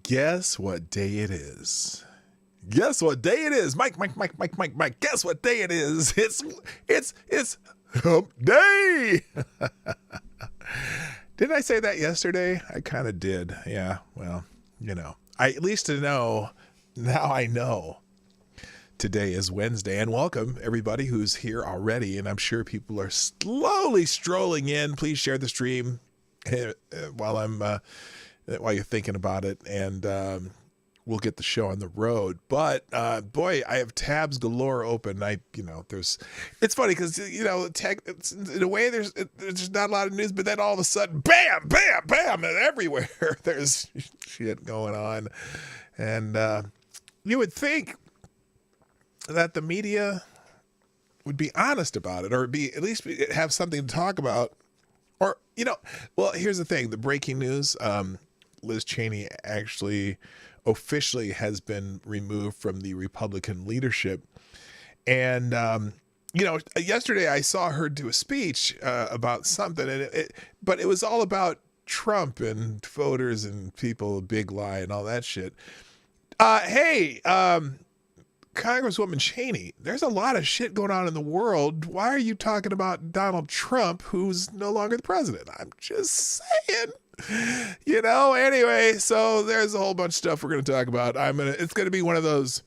Guess what day it is? Guess what day it is? Mike. Guess what day it is? It's Hump Day. Didn't I say that yesterday? I kind of did. Yeah. Well, at least to know. Now I know. Today is Wednesday, and welcome everybody who's here already. And I'm sure people are slowly strolling in. Please share the stream while you're thinking about it, and we'll get the show on the road. But boy, I have tabs galore open. It's funny because in a way there's not a lot of news, but then all of a sudden, bam, bam, bam, and everywhere there's shit going on, and you would think that the media would be honest about it, or at least have something to talk about, or well, here's the thing: the breaking news. Liz Cheney actually officially has been removed from the Republican leadership. And, yesterday I saw her do a speech about something, but it was all about Trump and voters and people, big lie and all that shit. Hey, Congresswoman Cheney, there's a lot of shit going on in the world. Why are you talking about Donald Trump, who's no longer the president? I'm just saying. Anyway, so there's a whole bunch of stuff we're going to talk about. It's going to be one of those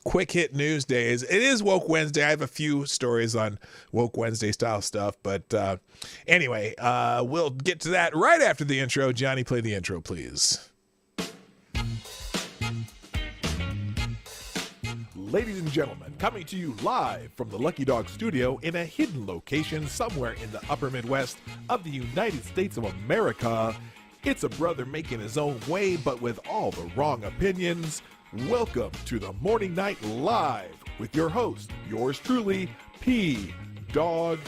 quick hit news days. It is Woke Wednesday. I have a few stories on Woke Wednesday style stuff, but anyway, we'll get to that right after the intro. Johnny, play the intro, please. Ladies and gentlemen, coming to you live from the Lucky Dog studio in a hidden location somewhere in the upper Midwest of the United States of America, it's a brother making his own way, but with all the wrong opinions. Welcome to the Morning Night Live with your host, yours truly, PDawgKnight.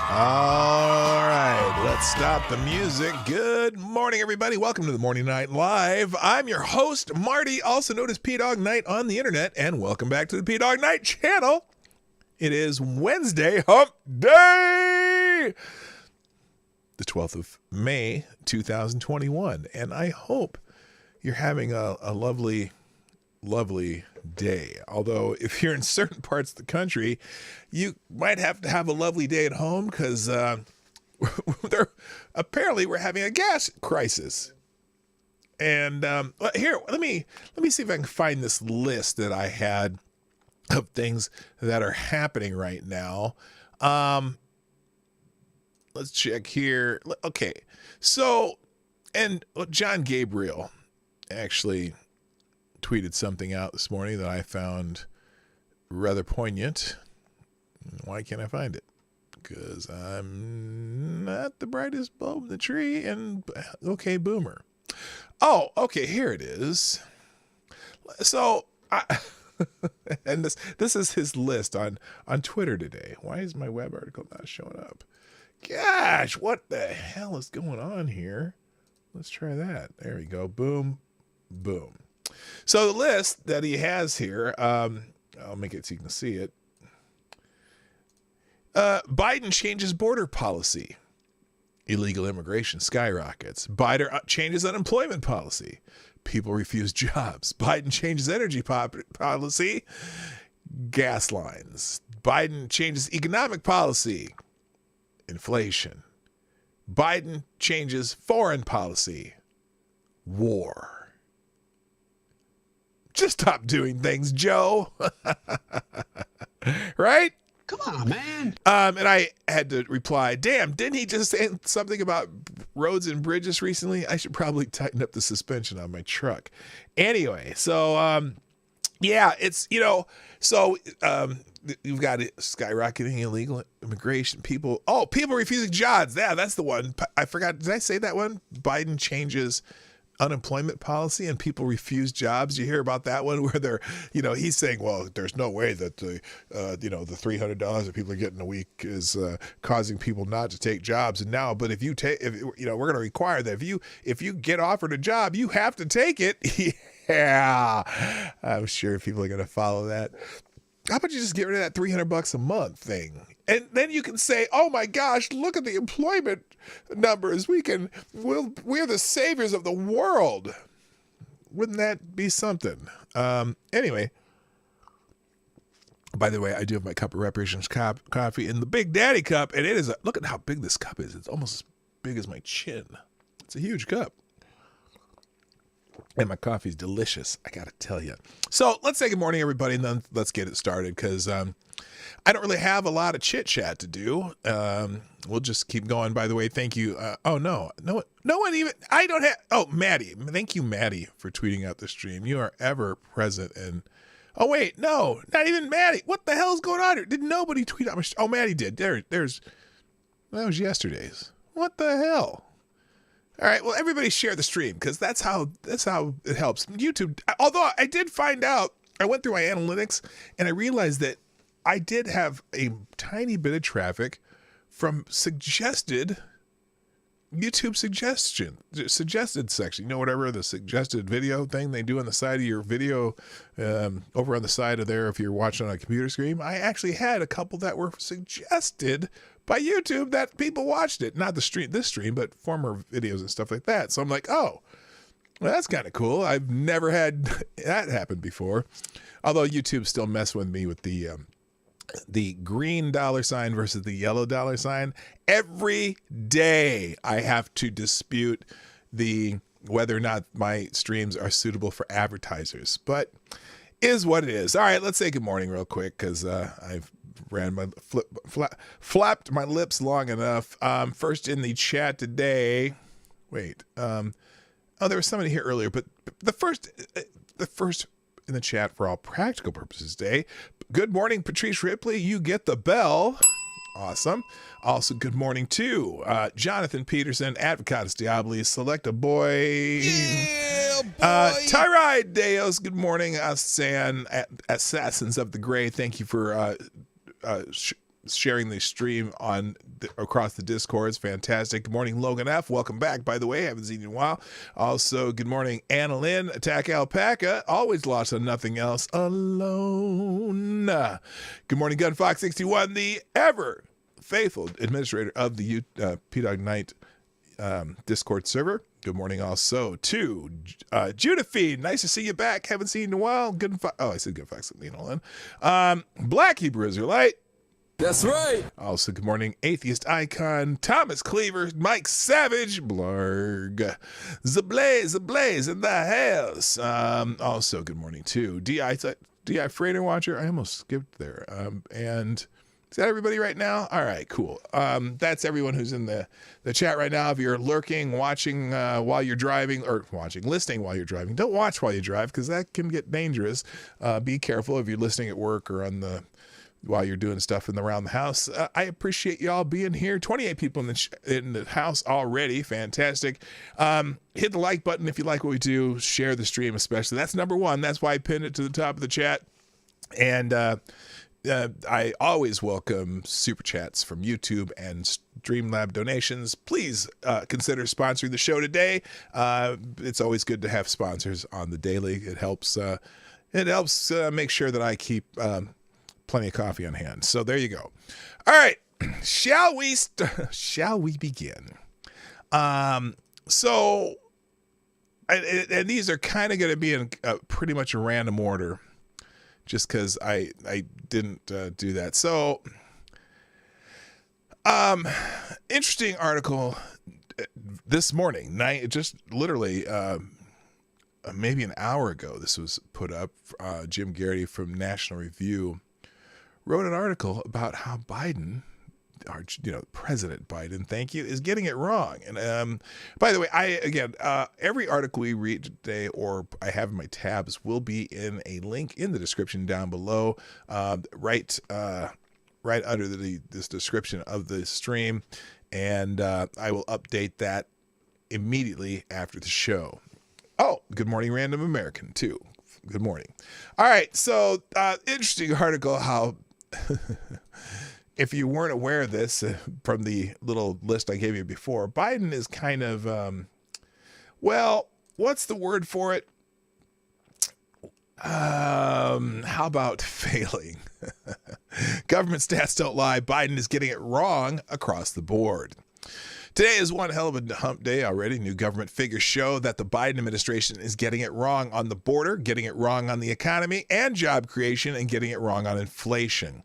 All right, let's stop the music. Good morning, everybody. Welcome to the Morning Night Live. I'm your host, Marty, also known as PDawgKnight on the internet, and welcome back to the PDawgKnight Channel. It is Wednesday, Hump Day, the 12th of May, 2021, and I hope you're having a lovely day. Although if you're in certain parts of the country, you might have to have a lovely day at home because apparently we're having a gas crisis. And here, let me see if I can find this list that I had of things that are happening right now. Let's check here. Okay, so John Gabriel actually tweeted something out this morning that I found rather poignant. Why can't I find it? Because I'm not the brightest bulb in the tree, and okay, boomer. Oh, okay, here it is. So, and this is his list on Twitter today. Why is my web article not showing up? Gosh, what the hell is going on here? Let's try that. There we go. Boom, boom. So the list that he has here, I'll make it so you can see it. Biden changes border policy. Illegal immigration skyrockets. Biden changes unemployment policy. People refuse jobs. Biden changes energy policy. Gas lines. Biden changes economic policy. Inflation. Biden changes foreign policy. War. Just stop doing things, Joe. Right? Come on, man. And I had to reply, damn, didn't he just say something about roads and bridges recently? I should probably tighten up the suspension on my truck. Anyway, so, yeah, it's, so you've got skyrocketing illegal immigration. People refusing jobs. Yeah, that's the one. I forgot. Did I say that one? Biden changes unemployment policy and people refuse jobs. You hear about that one where they're, he's saying, well, there's no way that the $300 that people are getting a week is causing people not to take jobs. And now, but if we're going to require that if you get offered a job, you have to take it. Yeah, I'm sure people are going to follow that. How about you just get rid of that $300 a month thing? And then you can say, oh my gosh, look at the employment numbers. We're the saviors of the world. Wouldn't that be something? Anyway, by the way, I do have my cup of reparations coffee in the Big Daddy cup. And it is, look at how big this cup is. It's almost as big as my chin. It's a huge cup. And my coffee's delicious, I gotta tell you. So let's say good morning, everybody, and then let's get it started, because I don't really have a lot of chit chat to do. We'll just keep going. By the way, thank you. No one even. I don't have. Oh, Maddie, thank you, Maddie, for tweeting out the stream. You are ever present. And oh wait, no, not even Maddie. What the hell's going on here? Did nobody tweet out my? Oh, Maddie did. There's. That was yesterday's. What the hell? All right, well, everybody share the stream, because that's how it helps. YouTube, although I did find out, I went through my analytics, and I realized that I did have a tiny bit of traffic from suggested YouTube suggested section. You know, whatever the suggested video thing they do on the side of your video, over on the side of there if you're watching on a computer screen. I actually had a couple that were suggested by YouTube that people watched it. Not this stream, but former videos and stuff like that. So I'm like, oh, well, that's kind of cool. I've never had that happen before. Although YouTube still mess with me with the green $ versus the yellow $. Every day I have to dispute whether or not my streams are suitable for advertisers, but is what it is. All right, let's say good morning real quick, because I've flapped my lips long enough. First in the chat today. Wait. There was somebody here earlier, but the first in the chat for all practical purposes today. Good morning, Patrice Ripley. You get the bell. Awesome. Also, good morning to Jonathan Peterson, Advocatus Diaboli, Select a Boy. Yeah, boy. Tyride Deos, good morning. San, Assassins of the Gray, thank you for sharing the stream across the Discord. It's fantastic. Good morning, Logan F. Welcome back, by the way. Haven't seen you in a while. Also, good morning, Anna Lynn. Attack Alpaca. Always lost on nothing else. Alone. Good morning, Gunfox61, the ever faithful administrator of the PDawgKnight Discord server. Good morning also to Judafine. Nice to see you back. Haven't seen you in a while. I said Gunfox61. Black Hebrew Israelite. That's right. Also, good morning, Atheist Icon, Thomas Cleaver, Mike Savage, Blarg, Zablaze in the house. Also, good morning to DI Freighter Watcher. I almost skipped there. And is that everybody right now? All right, cool. That's everyone who's in the chat right now. If you're lurking, watching while you're driving, or listening while you're driving, don't watch while you drive, because that can get dangerous. Be careful if you're listening at work or while you're doing stuff around the house. I appreciate y'all being here. 28 people in the house already. Fantastic. Hit the like button if you like what we do. Share the stream especially. That's number one. That's why I pinned it to the top of the chat. And I always welcome super chats from YouTube and Streamlab donations. Please consider sponsoring the show today. It's always good to have sponsors on the daily. It helps make sure that I keep plenty of coffee on hand. So there you go. All right, shall we begin? So, and these are kind of going to be in pretty much a random order, just because I didn't do that. So, interesting article this morning, just literally maybe an hour ago. This was put up. Jim Garrity from National Review wrote an article about how Biden, President Biden, thank you, is getting it wrong. And by the way, every article we read today, or I have in my tabs, will be in a link in the description down below, right under this description of the stream, and I will update that immediately after the show. Oh, good morning, Random American, too. Good morning. All right, so interesting article how if you weren't aware of this from the little list I gave you before, Biden is kind of, what's the word for it? How about failing? Government stats don't lie. Biden is getting it wrong across the board. Today is one hell of a hump day already. New government figures show that the Biden administration is getting it wrong on the border, getting it wrong on the economy and job creation, and getting it wrong on inflation.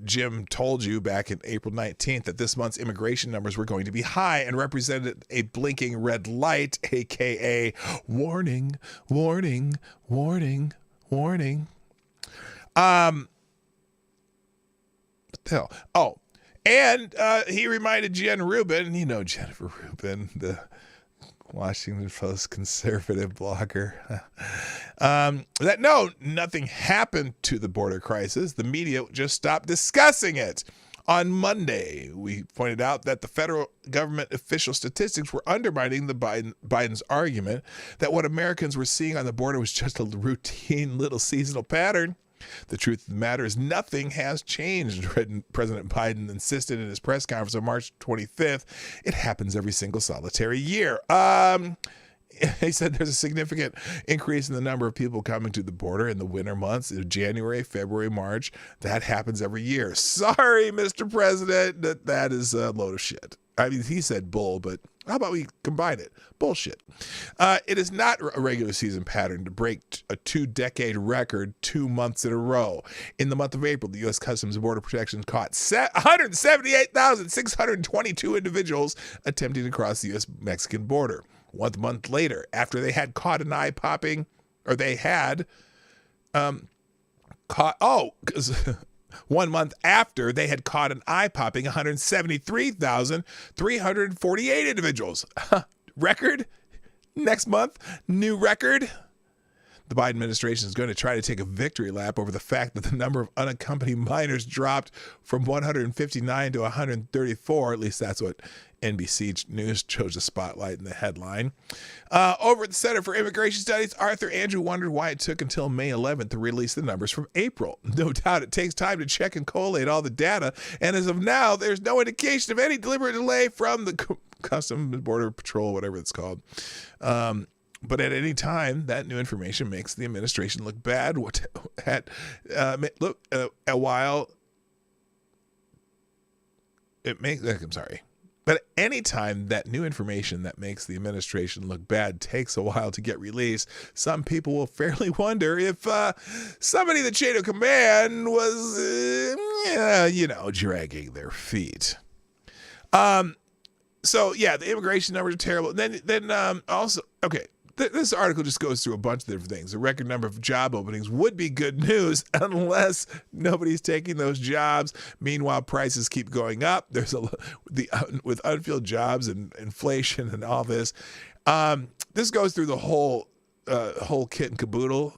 Jim told you back in April 19th that this month's immigration numbers were going to be high and represented a blinking red light, aka warning, warning, warning, warning. What the hell? Oh. And he reminded Jen Rubin, you know Jennifer Rubin, the Washington Post conservative blogger, that no, nothing happened to the border crisis. The media just stopped discussing it. On Monday, we pointed out that the federal government official statistics were undermining the Biden's argument that what Americans were seeing on the border was just a routine little seasonal pattern. The truth of the matter is nothing has changed, President Biden insisted in his press conference on March 25th. It happens every single solitary year. He said there's a significant increase in the number of people coming to the border in the winter months of January, February, March. That happens every year. Sorry, Mr. President, that is a load of shit. I mean, he said bull, but how about we combine it? Bullshit. It is not a regular season pattern to break a 2-decade record 2 months in a row. In the month of April, the U.S. Customs and Border Protection caught 178,622 individuals attempting to cross the U.S.-Mexican border. 1 month later, after they had caught an eye-popping, or they had because 1 month after they had caught an eye-popping 173,348 individuals. Record? Next month, new record. The Biden administration is going to try to take a victory lap over the fact that the number of unaccompanied minors dropped from 159 to 134. At least that's what NBC News chose to spotlight in the headline. Over at the Center for Immigration Studies, Arthur Andrew wondered why it took until May 11th to release the numbers from April. No doubt it takes time to check and collate all the data, and as of now, there's no indication of any deliberate delay from the Customs and Border Patrol, whatever it's called. But at any time, that new information makes the administration look bad. A while, it makes. I'm sorry. But any time that new information that makes the administration look bad takes a while to get released, some people will fairly wonder if somebody in the chain of command was, dragging their feet. So yeah, the immigration numbers are terrible. Then also, okay. This article just goes through a bunch of different things. A record number of job openings would be good news unless nobody's taking those jobs. Meanwhile, prices keep going up. There's with unfilled jobs and inflation and all this. This goes through the whole kit and caboodle.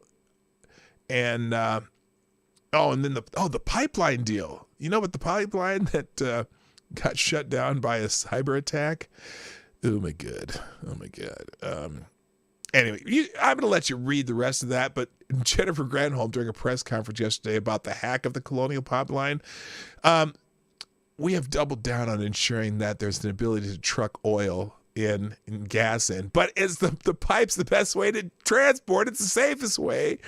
And and then the pipeline deal. You know about the pipeline that got shut down by a cyber attack? Oh my god. Anyway, I'm going to let you read the rest of that, but Jennifer Granholm during a press conference yesterday about the hack of the Colonial Pipeline, we have doubled down on ensuring that there's an ability to truck oil in and gas in, but is the pipe's the best way to transport. It's the safest way.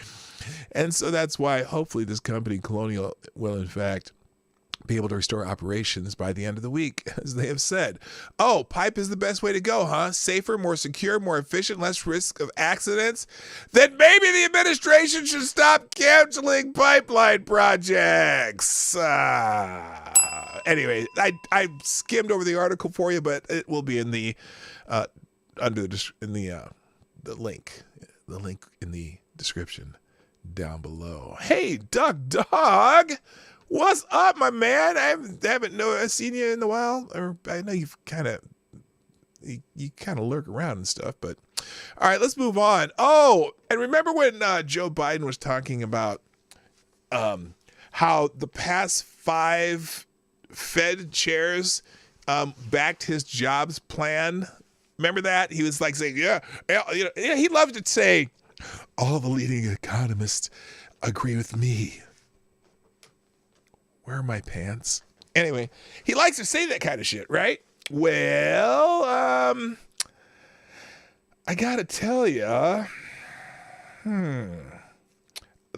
And so that's why hopefully this company, Colonial, will in fact be able to restore operations by the end of the week, as they have said. Oh, pipe is the best way to go, huh? Safer, more secure, more efficient, less risk of accidents? Then maybe the administration should stop canceling pipeline projects. Anyway, I skimmed over the article for you, but it will be in the the link in the description down below. Hey, Dawg. What's up, my man? I haven't seen you in a while, or I know you've you kind of lurk around and stuff, but all right, let's move on. Oh, and remember when Joe Biden was talking about how the past 5 Fed chairs backed his jobs plan? Remember that? He was like saying, yeah, he loved to say, all the leading economists agree with me. Where are my pants? Anyway, he likes to say that kind of shit, right? Well, I gotta tell you,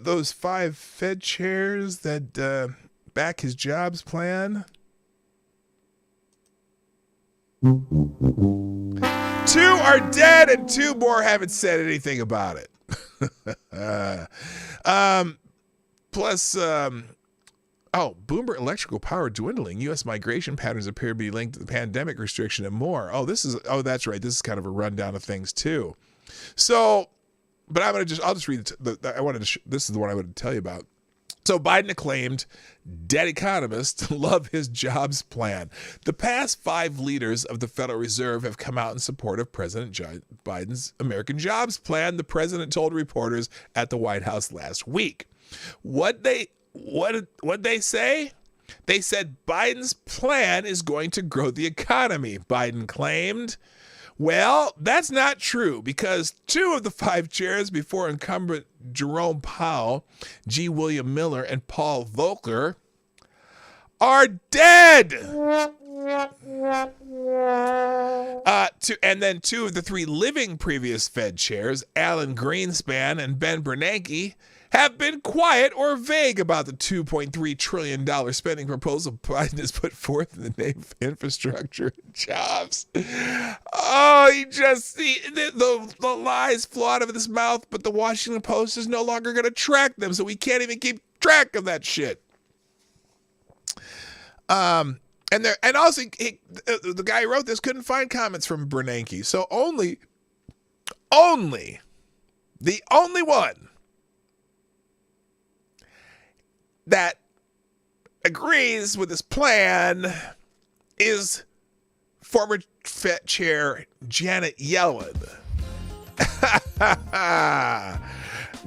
those 5 Fed chairs that back his jobs plan. 2 are dead and 2 more haven't said anything about it. Plus, boomer electrical power dwindling. U.S. migration patterns appear to be linked to the pandemic restriction and more. That's right. This is kind of a rundown of things too. So, but I'll just read this is the one I wanted to tell you about. So Biden acclaimed dead economists love his jobs plan. The past 5 leaders of the Federal Reserve have come out in support of President Biden's American jobs plan, the president told reporters at the White House last week. What they say? They said Biden's plan is going to grow the economy, Biden claimed. Well, that's not true because 2 of the 5 chairs before incumbent Jerome Powell, G. William Miller, and Paul Volcker are dead. And then 2 of the 3 living previous Fed chairs, Alan Greenspan and Ben Bernanke, have been quiet or vague about the $2.3 trillion spending proposal Biden has put forth in the name of infrastructure and jobs. Oh, the lies flow out of his mouth, but the Washington Post is no longer going to track them, so we can't even keep track of that shit. And also, the guy who wrote this couldn't find comments from Bernanke, so only the only one that agrees with his plan is former Fed Chair Janet Yellen.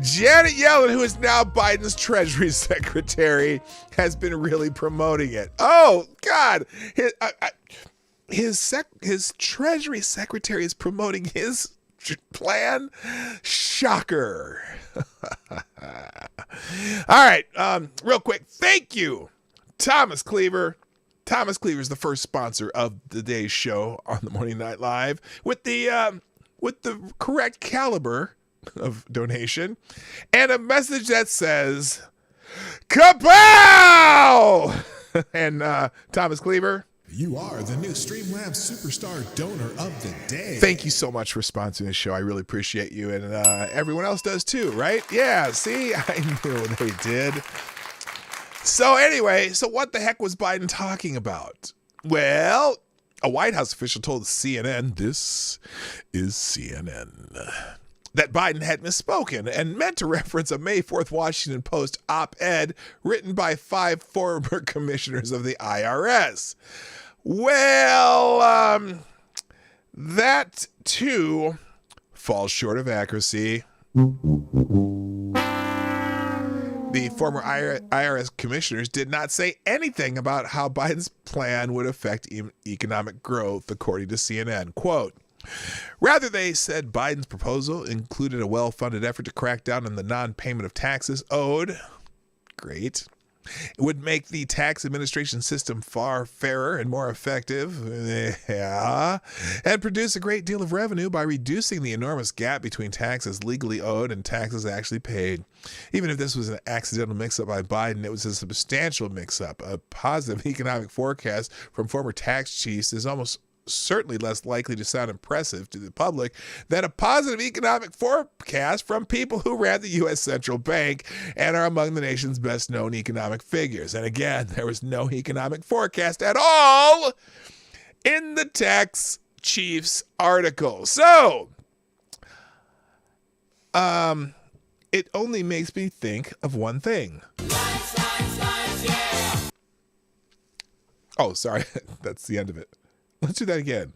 Janet Yellen, who is now Biden's Treasury Secretary, has been really promoting it. Oh, God. His Treasury Secretary is promoting his plan? Shocker. All right, real quick, thank you, Thomas Cleaver. Thomas Cleaver is the first sponsor of today's show on the Morning Night Live with the correct caliber of donation and a message that says "Kapow!" And Thomas Cleaver, you are the new Streamlabs Superstar Donor of the Day. Thank you so much for sponsoring the show. I really appreciate you, and everyone else does too, right? Yeah, see? I knew they did. So anyway, what the heck was Biden talking about? Well, a White House official told CNN, this is CNN, that Biden had misspoken and meant to reference a May 4th Washington Post op-ed written by 5 former commissioners of the IRS. Well, that too falls short of accuracy. The former IRS commissioners did not say anything about how Biden's plan would affect economic growth, according to CNN. Quote, rather, they said Biden's proposal included a well-funded effort to crack down on the non-payment of taxes owed. Great. It would make the tax administration system far fairer and more effective. Yeah. And produce a great deal of revenue by reducing the enormous gap between taxes legally owed and taxes actually paid. Even if this was an accidental mix-up by Biden, it was a substantial mix-up. A positive economic forecast from former tax chiefs is almost certainly less likely to sound impressive to the public than a positive economic forecast from people who ran the U.S. Central Bank and are among the nation's best known economic figures. And again, there was no economic forecast at all in the tax chief's article. So, it only makes me think of one thing. Oh, sorry. That's the end of it. Let's do that again.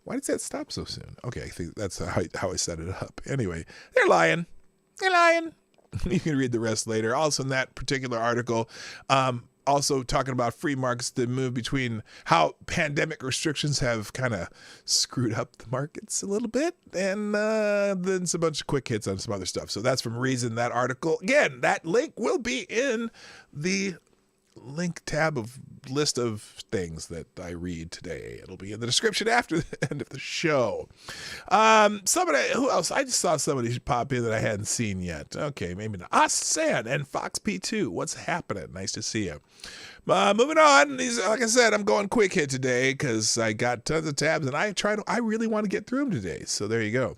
Why did that stop so soon? Okay, I think that's how I set it up. Anyway, they're lying. They're lying. You can read the rest later. Also in that particular article, also talking about free markets, the move between how pandemic restrictions have kind of screwed up the markets a little bit, and then some bunch of quick hits on some other stuff. So that's from Reason, that article. Again, that link will be in the link tab of list of things that I read today. It'll be in the description after the end of the show. Somebody, who else? I just saw somebody pop in that I hadn't seen yet. Okay, maybe not. San and Fox P2. What's happening? Nice to see you. Moving on. Like I said, I'm going quick hit today because I got tons of tabs and I really want to get through them today. So there you go.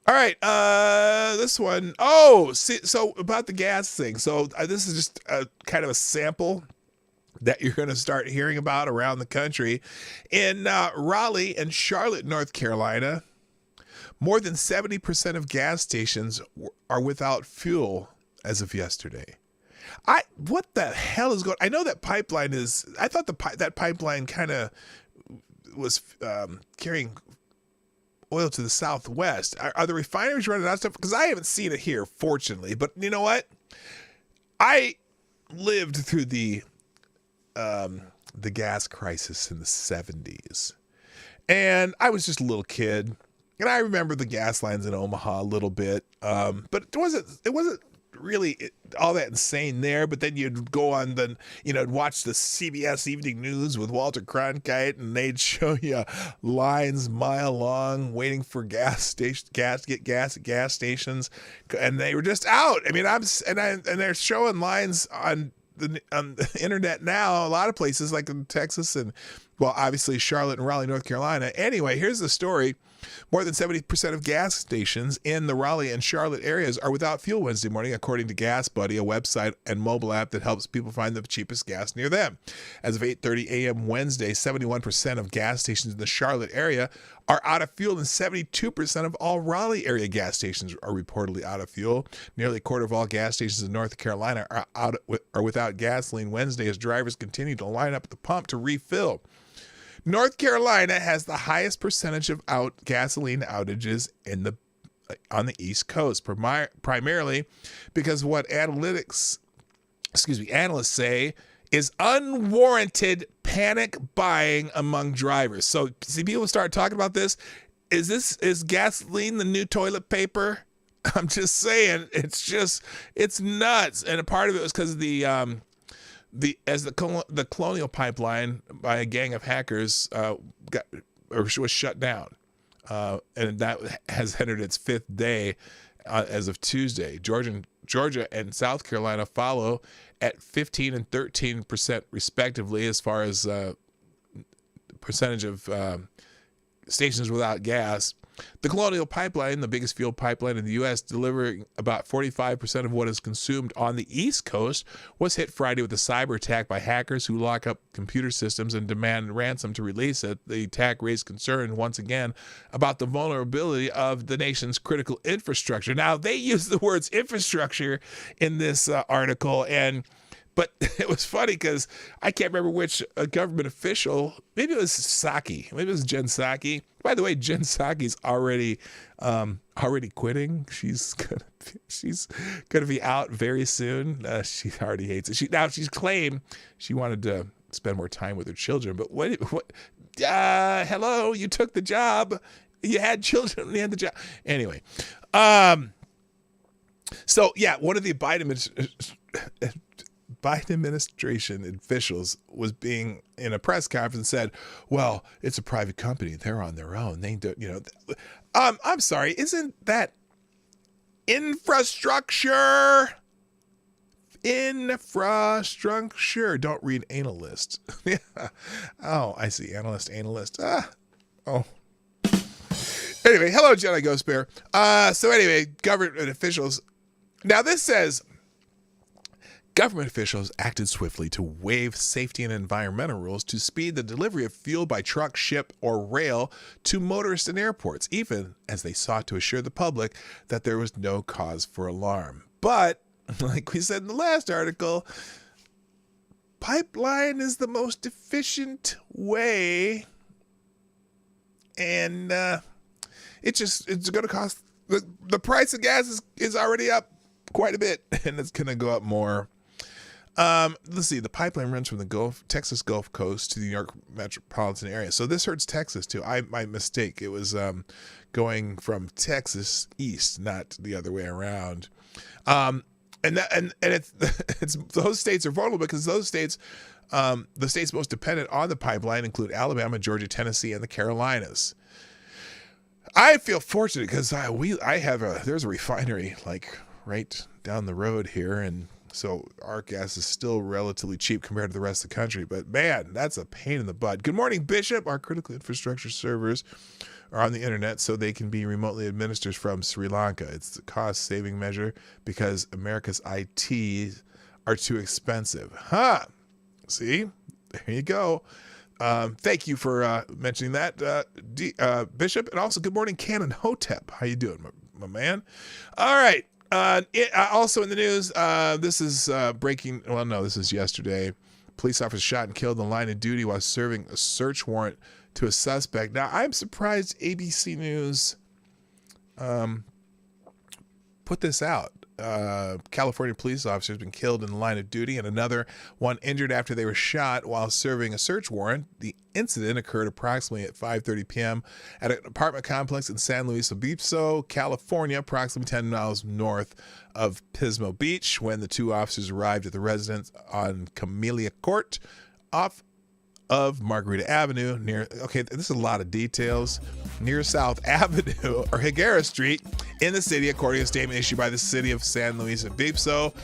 All right, this one. Oh, so about the gas thing. So this is just kind of a sample that you're going to start hearing about around the country. In Raleigh and Charlotte, North Carolina, more than 70% of gas stations are without fuel as of yesterday. What the hell is going on? I know that pipeline is, I thought that pipeline kind of was carrying oil to the southwest. Are the refineries running out of stuff? Because I haven't seen it here, fortunately. But you know what? I lived through the gas crisis in the 70s. And I was just a little kid. And I remember the gas lines in Omaha a little bit. But it wasn't really all that insane there. But then you'd go on watch the CBS Evening News with Walter Cronkite, and they'd show you lines mile long waiting for gas at gas stations, and they were just out. I mean, and they're showing lines on the internet now, a lot of places like in Texas and, well, obviously Charlotte and Raleigh, North Carolina. Anyway, here's the story. More than 70% of gas stations in the Raleigh and Charlotte areas are without fuel Wednesday morning, according to Gas Buddy, a website and mobile app that helps people find the cheapest gas near them. As of 8:30 a.m. Wednesday, 71% of gas stations in the Charlotte area are out of fuel, and 72% of all Raleigh area gas stations are reportedly out of fuel. Nearly a quarter of all gas stations in North Carolina are without gasoline Wednesday as drivers continue to line up at the pump to refill. North Carolina has the highest percentage of gasoline outages on the East Coast, primarily because what analysts say is unwarranted panic buying among drivers. So see, people start talking about this. Is gasoline the new toilet paper? I'm just saying, it's nuts. And a part of it was because of the Colonial Pipeline by a gang of hackers was shut down, and that has entered its fifth day as of Tuesday. Georgia and South Carolina follow at 15 and 13% respectively as far as percentage of stations without gas. The Colonial Pipeline, the biggest fuel pipeline in the U.S., delivering about 45% of what is consumed on the East Coast, was hit Friday with a cyber attack by hackers who lock up computer systems and demand ransom to release it. The attack raised concern once again about the vulnerability of the nation's critical infrastructure. Now, they use the words infrastructure in this article, but it was funny because I can't remember which government official. Maybe it was Psaki. Maybe it was Jen Psaki. By the way, Jen Psaki's already quitting. She's gonna be out very soon. She already hates it. She's claimed she wanted to spend more time with her children. But what? Hello, you took the job. You had children. You had the job. Anyway, so yeah, one of the Biden administration officials was being in a press conference and said, well, it's a private company. They're on their own. They don't, I'm sorry. Isn't that infrastructure? Infrastructure. Don't read analyst. Yeah. Oh, I see. Analyst. Oh. Anyway, hello, Jedi Ghost Bear. So anyway, government officials. Now this says, government officials acted swiftly to waive safety and environmental rules to speed the delivery of fuel by truck, ship, or rail to motorists in airports, even as they sought to assure the public that there was no cause for alarm. But, like we said in the last article, pipeline is the most efficient way, and it's going to cost, the price of gas is already up quite a bit, and it's going to go up more. Let's see. The pipeline runs from the Texas Gulf Coast to the New York metropolitan area. So this hurts Texas too. My mistake. It was going from Texas east, not the other way around. And it's it's those states are vulnerable because those states, the states most dependent on the pipeline include Alabama, Georgia, Tennessee, and the Carolinas. I feel fortunate because there's a refinery like right down the road here, and so our gas is still relatively cheap compared to the rest of the country. But man, that's a pain in the butt. Good morning, Bishop. Our critical infrastructure servers are on the internet so they can be remotely administered from Sri Lanka. It's a cost-saving measure because America's IT are too expensive. Huh? See? There you go. Thank you for mentioning that, Bishop. And also, good morning, Canon Hotep. How you doing, my man? All right. Also in the news, this is breaking. Well, no, this is yesterday. Police officer shot and killed in the line of duty while serving a search warrant to a suspect. Now, I'm surprised ABC News put this out. California police officer has been killed in the line of duty and another one injured after they were shot while serving a search warrant. The incident occurred approximately at 5:30 p.m. at an apartment complex in San Luis Obispo, California, approximately 10 miles north of Pismo Beach, when the two officers arrived at the residence on Camellia Court off of Margarita Avenue this is a lot of details, near South Avenue or Higuera Street in the city, according to a statement issued by the city of San Luis Obispo.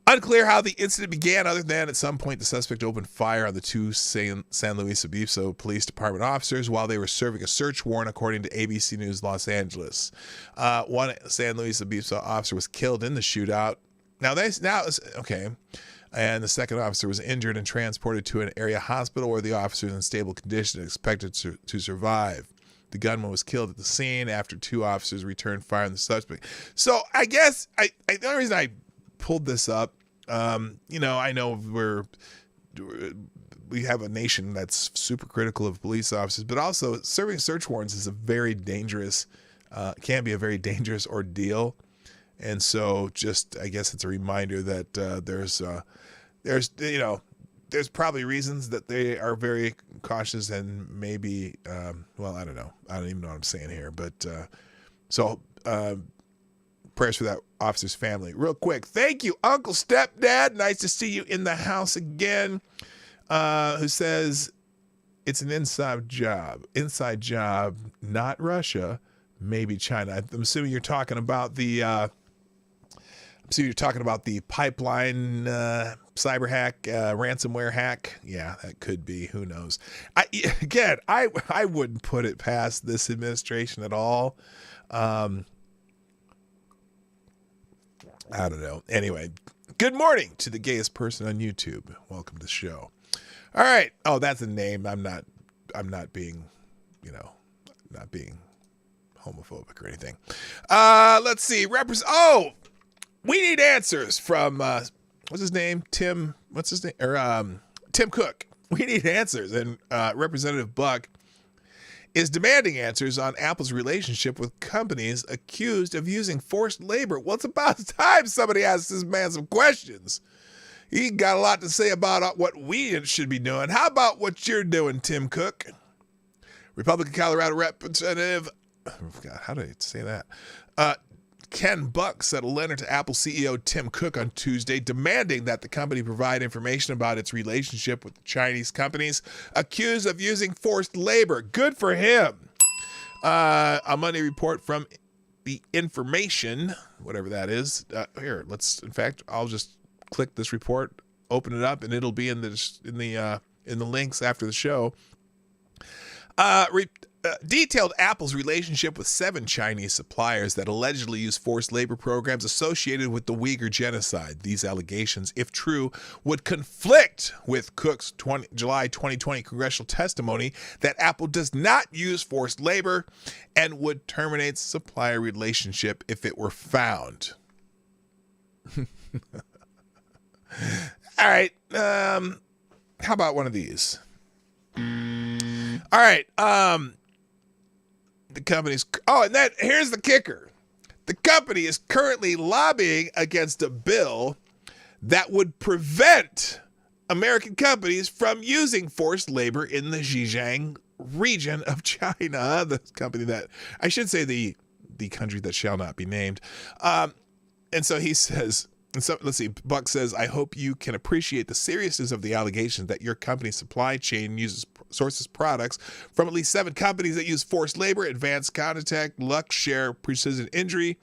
Unclear how the incident began other than at some point the suspect opened fire on the two San Luis Obispo Police Department officers while they were serving a search warrant, according to ABC News Los Angeles. One San Luis Obispo officer was killed in the shootout. And the second officer was injured and transported to an area hospital where the officer is in stable condition and expected to survive. The gunman was killed at the scene after two officers returned fire on the suspect. So I guess the only reason I pulled this up, I know we have a nation that's super critical of police officers, but also serving search warrants is a very dangerous, can be a very dangerous ordeal. And so I guess it's a reminder that there's probably reasons that they are very cautious and maybe, I don't know. I don't even know what I'm saying here, but prayers for that officer's family. Real quick. Thank you, Uncle Stepdad. Nice to see you in the house again. Who says it's an inside job, not Russia, maybe China. I'm assuming you're talking about the pipeline cyber hack, ransomware hack. Yeah, that could be. Who knows? I wouldn't put it past this administration at all. I don't know. Anyway, good morning to the gayest person on YouTube. Welcome to the show. All right. Oh, that's a name. I'm not being, not being homophobic or anything. Let's see. We need answers from what's his name? Tim Cook. We need answers, and Representative Buck is demanding answers on Apple's relationship with companies accused of using forced labor. Well, it's about time somebody asks this man some questions. He got a lot to say about what we should be doing. How about what you're doing, Tim Cook? Republican Colorado Representative, God, how did I say that? Ken Buck sent a letter to Apple CEO Tim Cook on Tuesday demanding that the company provide information about its relationship with the Chinese companies accused of using forced labor. Good for him. A Monday report from The Information, whatever that is. I'll just click this report, open it up, and it'll be in the links after the show. Detailed Apple's relationship with 7 Chinese suppliers that allegedly use forced labor programs associated with the Uyghur genocide. These allegations, if true, would conflict with Cook's July 2020 congressional testimony that Apple does not use forced labor and would terminate supplier relationship if it were found. All right. How about one of these? All right. The company's here's the kicker. The company is currently lobbying against a bill that would prevent American companies from using forced labor in the Xinjiang region of China. The company that I should say the country that shall not be named. And so he says And so, let's see, Buck says, I hope you can appreciate the seriousness of the allegations that your company's supply chain sources products from at least 7 companies that use forced labor, Advanced Contact, Luxshare Precision Injury,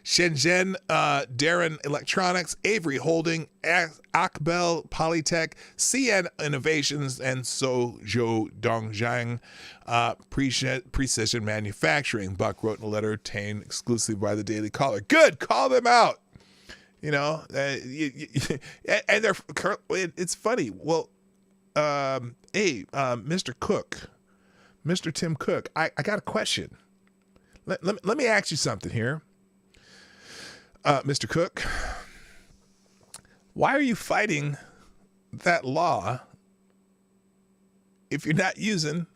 Shenzhen, Darren Electronics, Avery Holding, Akbel Polytech, CN Innovations, and Suzhou Dongjiang Precision Manufacturing. Buck wrote in a letter obtained exclusively by the Daily Caller. Good, call them out. You know, and they're. It's funny. Well, hey, Mr. Cook, Mr. Tim Cook, I got a question. Let me ask you something here. Mr. Cook, why are you fighting that law if you're not using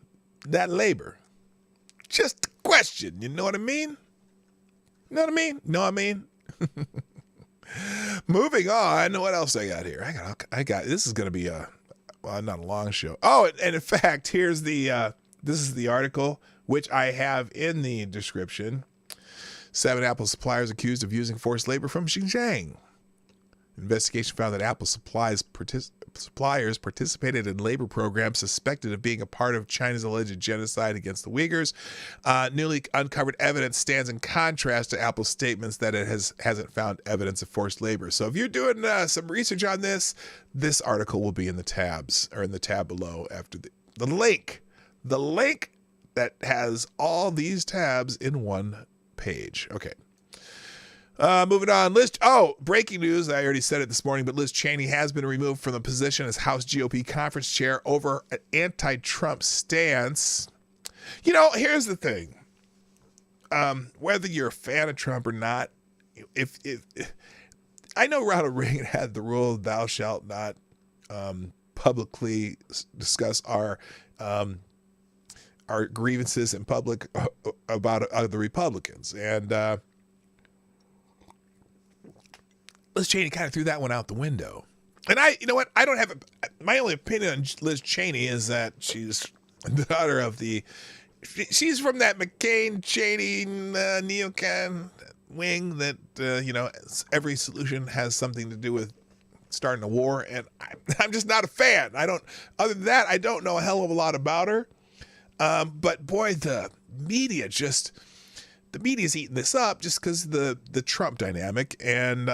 that labor? Just a question. You know what I mean? You know what I mean? Know what I mean? Moving on. What else I got here? I got. This is going to be not a long show. Oh, and in fact, here's the. This is the article which I have in the description. 7 Apple suppliers accused of using forced labor from Xinjiang. Investigation found that Apple suppliers participated in labor programs suspected of being a part of China's alleged genocide against the Uyghurs. Newly uncovered evidence stands in contrast to Apple's statements that it hasn't found evidence of forced labor. So if you're doing some research on this article will be in the tabs, or in the tab below after the link that has all these tabs in one page. Okay. Moving on. Breaking news. I already said it this morning, but Liz Cheney has been removed from the position as House GOP conference chair over an anti-Trump stance. You know, here's the thing. Whether you're a fan of Trump or not, if I know Ronald Reagan had the rule, thou shalt not publicly discuss our grievances in public about the Republicans. And Liz Cheney kind of threw that one out the window. And you know what? I don't have my only opinion on Liz Cheney is that she's the daughter of she's from that McCain-Cheney neocon wing that, every solution has something to do with starting a war. And I'm just not a fan. Other than that, I don't know a hell of a lot about her. But boy, the media's eating this up just because of the Trump dynamic. And,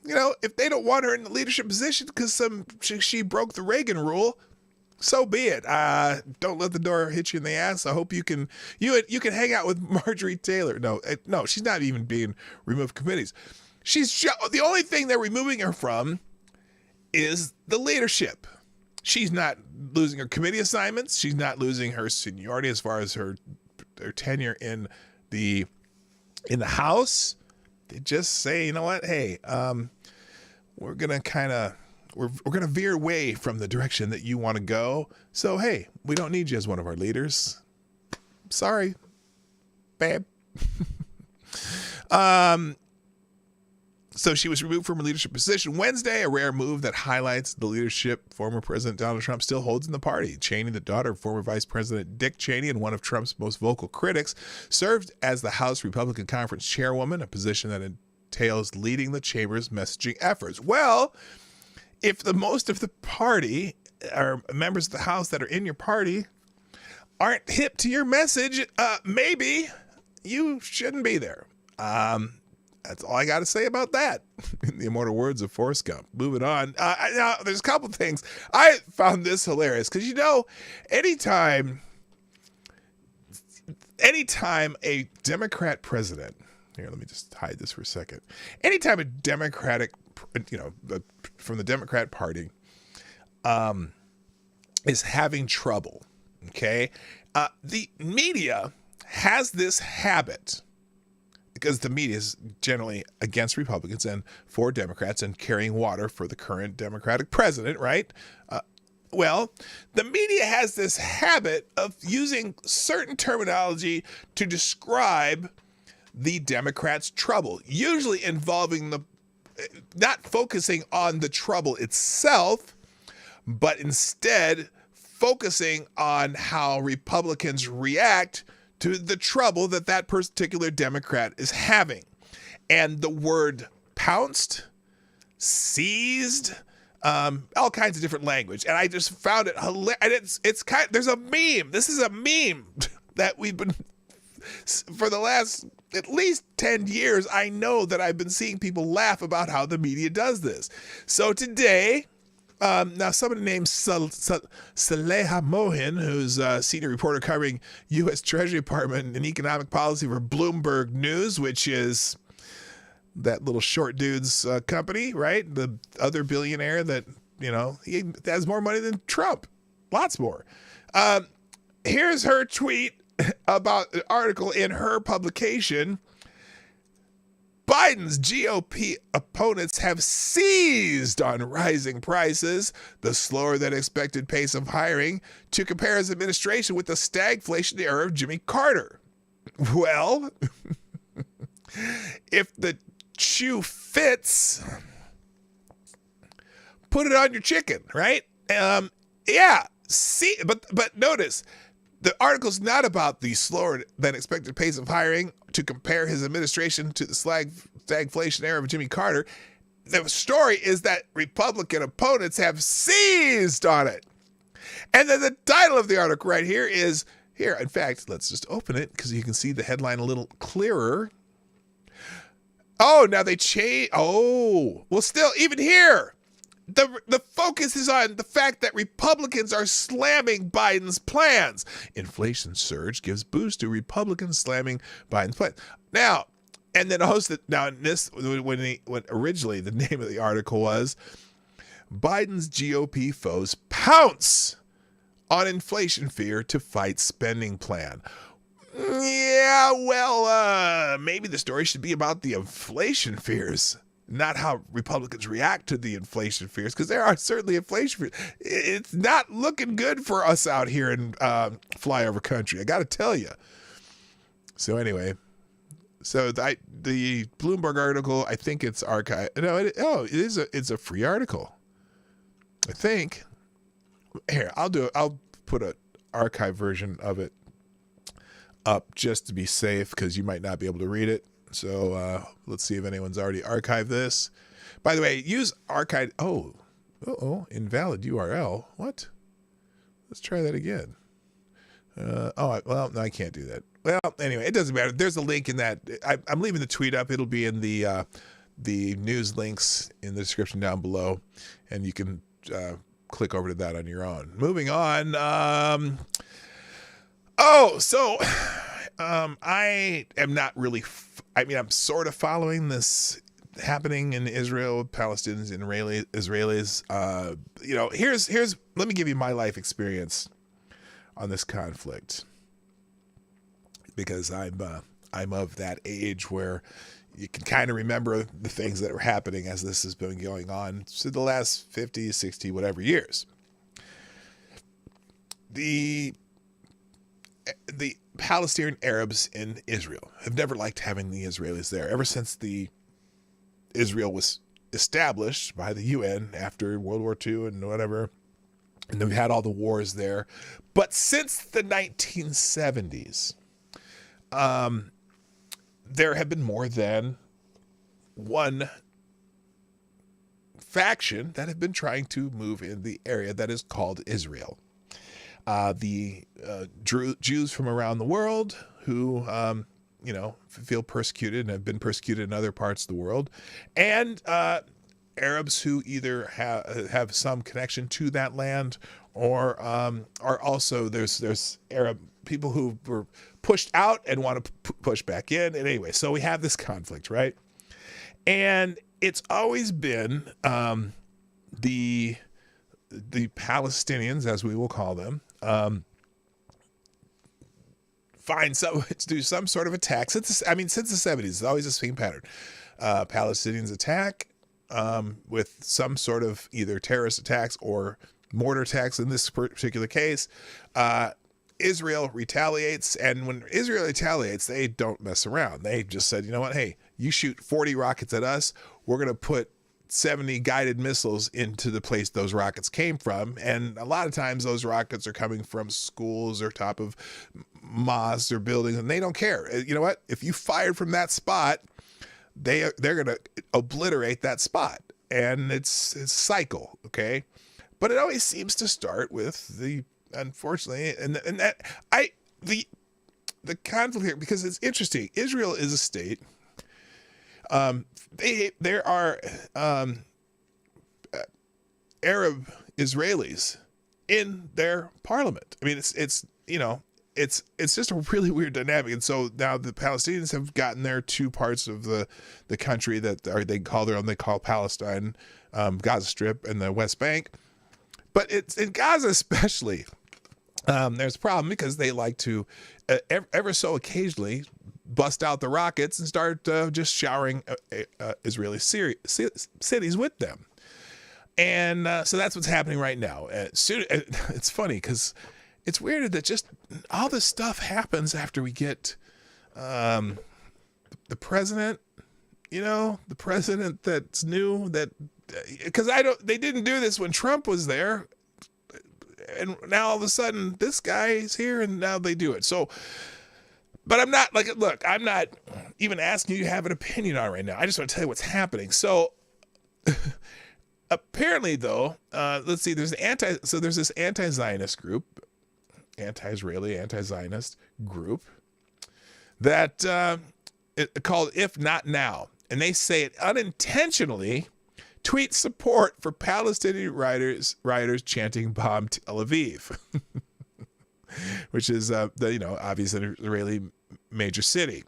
if they don't want her in the leadership position because she broke the Reagan rule, so be it. Don't let the door hit you in the ass. I hope you can hang out with Marjorie Taylor. No, she's not even being removed from committees. The only thing they're removing her from is the leadership. She's not losing her committee assignments. She's not losing her seniority as far as her tenure in the House. They just say, you know what? Hey, we're gonna we're gonna veer away from the direction that you want to go. So hey, we don't need you as one of our leaders. Sorry, babe. So she was removed from her leadership position Wednesday, a rare move that highlights the leadership former President Donald Trump still holds in the party. Cheney, the daughter of former Vice President Dick Cheney and one of Trump's most vocal critics, served as the House Republican Conference chairwoman, a position that entails leading the chamber's messaging efforts. Well, if the most of the party or members of the House that are in your party aren't hip to your message, maybe you shouldn't be there. That's all I got to say about that. In the immortal words of Forrest Gump. Moving on. Now, there's a couple things. I found this hilarious because, anytime a Democrat president, here, let me just hide this for a second. Anytime a Democratic, from the Democrat Party, is having trouble, okay, the media has this habit, because the media is generally against Republicans and for Democrats and carrying water for the current Democratic president, right? Well, the media has this habit of using certain terminology to describe the Democrats' trouble, usually involving not focusing on the trouble itself, but instead focusing on how Republicans react to the trouble that particular Democrat is having. And the word pounced, seized, all kinds of different language. And I just found it hilarious. And there's a meme. This is a meme that we've been, for the last at least 10 years, I know that I've been seeing people laugh about how the media does this. So today, now somebody named Saleha Mohin, who's a senior reporter covering U.S. Treasury Department and economic policy for Bloomberg News, which is that little short dude's company, right? The other billionaire that, he has more money than Trump. Lots more. Here's her tweet about an article in her publication. Biden's GOP opponents have seized on rising prices, the slower than expected pace of hiring, to compare his administration with the stagflation era of Jimmy Carter. Well, if the shoe fits, put it on your chicken, right? Yeah. See, but notice, the article's not about the slower than expected pace of hiring to compare his administration to the stagflation era of Jimmy Carter. The story is that Republican opponents have seized on it. And then the title of the article right here is, here, in fact, let's just open it because you can see the headline a little clearer. Oh, now they change. Oh, well, still, even here, the focus is on the fact that Republicans are slamming Biden's plans. Inflation surge gives boost to Republicans slamming Biden's plans. Now, and then when originally the name of the article was Biden's GOP foes pounce on inflation fear to fight spending plan. Yeah, well, maybe the story should be about the inflation fears, not how Republicans react to the inflation fears, because there are certainly inflation fears. It's not looking good for us out here in flyover country, I got to tell you. So anyway, the Bloomberg article, I think it's archived. No, it's a free article, I think. Here, I'll put an archive version of it up just to be safe, because you might not be able to read it. So let's see if anyone's already archived this. By the way, use archive. Invalid URL. What? Let's try that again. No, I can't do that. Well, anyway, it doesn't matter. There's a link in that. I'm leaving the tweet up. It'll be in the news links in the description down below, and you can click over to that on your own. Moving on. I am not really. I'm sort of following this happening in Israel, Palestinians, and Israelis. Here's. Let me give you my life experience on this conflict, because I'm of that age where you can kind of remember the things that were happening as this has been going on for the last 50, 60, whatever years. The Palestinian Arabs in Israel have never liked having the Israelis there ever since Israel was established by the UN after World War II and whatever. And then we had all the wars there. But since the 1970s, there have been more than one faction that have been trying to move in the area that is called Israel. The Jews from around the world who, feel persecuted and have been persecuted in other parts of the world, and Arabs who either have some connection to that land or are also there's Arab people who were pushed out and want to push back in. And anyway, so we have this conflict, right? And it's always been the Palestinians, as we will call them, do some sort of attack. Since the 70s, it's always the same pattern. Palestinians attack with some sort of either terrorist attacks or mortar attacks. In this particular case, Israel retaliates, and when Israel retaliates, they don't mess around. They just said, you know what? Hey, you shoot 40 rockets at us, we're going to put 70 guided missiles into the place those rockets came from. And a lot of times those rockets are coming from schools or top of mosques or buildings, and they don't care. You know what? If you fired from that spot, they're going to obliterate that spot. and it's a cycle, okay? But it always seems to start with unfortunately, and that the conflict here, because it's interesting. Israel is a state. There are Arab Israelis in their parliament. I mean, it's just a really weird dynamic. And so now the Palestinians have gotten their two parts of the country that they call Palestine, Gaza Strip and the West Bank. But it's in Gaza especially. There's a problem because they like to ever so occasionally bust out the rockets and start just showering Israeli cities with them. And so that's what's happening right now. It's funny because it's weird that just all this stuff happens after we get the president, the president that's new, that because they didn't do this when Trump was there. And now all of a sudden this guy is here and now they do it. So, but I'm not I'm not even asking you to have an opinion on it right now. I just want to tell you what's happening. So apparently though, let's see, there's this anti-Zionist group, anti-Israeli, anti-Zionist group that called If Not Now. And they say it unintentionally tweets support for Palestinian rioters chanting "Bomb Tel Aviv," which is obviously an Israeli major city.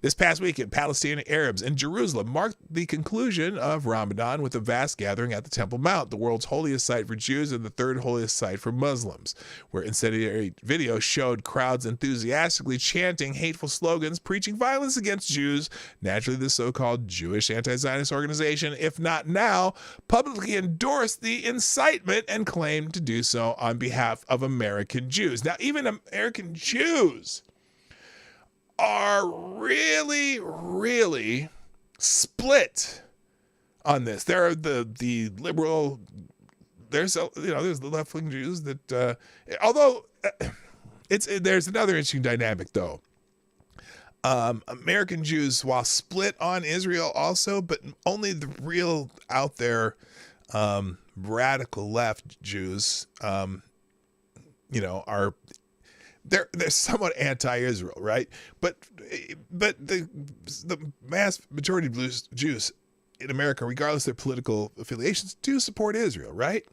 This past weekend, Palestinian Arabs in Jerusalem marked the conclusion of Ramadan with a vast gathering at the Temple Mount, the world's holiest site for Jews and the third holiest site for Muslims, where incendiary videos showed crowds enthusiastically chanting hateful slogans, preaching violence against Jews. Naturally, the so-called Jewish anti-Zionist organization, If Not Now, publicly endorsed the incitement and claimed to do so on behalf of American Jews. Now, even American Jews are really, really split on this. There are the liberal. There's the left wing Jews that, although there's another interesting dynamic though. American Jews, while split on Israel, also, but only the real out there radical left Jews, are. They're somewhat anti-Israel, right? But the mass majority of Jews in America, regardless of their political affiliations, do support Israel, right?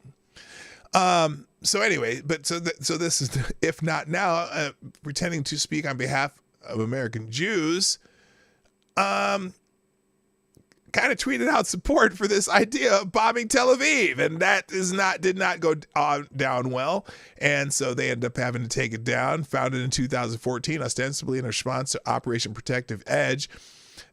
So anyway, so this is If Not Now, pretending to speak on behalf of American Jews, kind of tweeted out support for this idea of bombing Tel Aviv, and that did not go down well, and so they ended up having to take it down. Founded in 2014, ostensibly in response to Operation Protective Edge,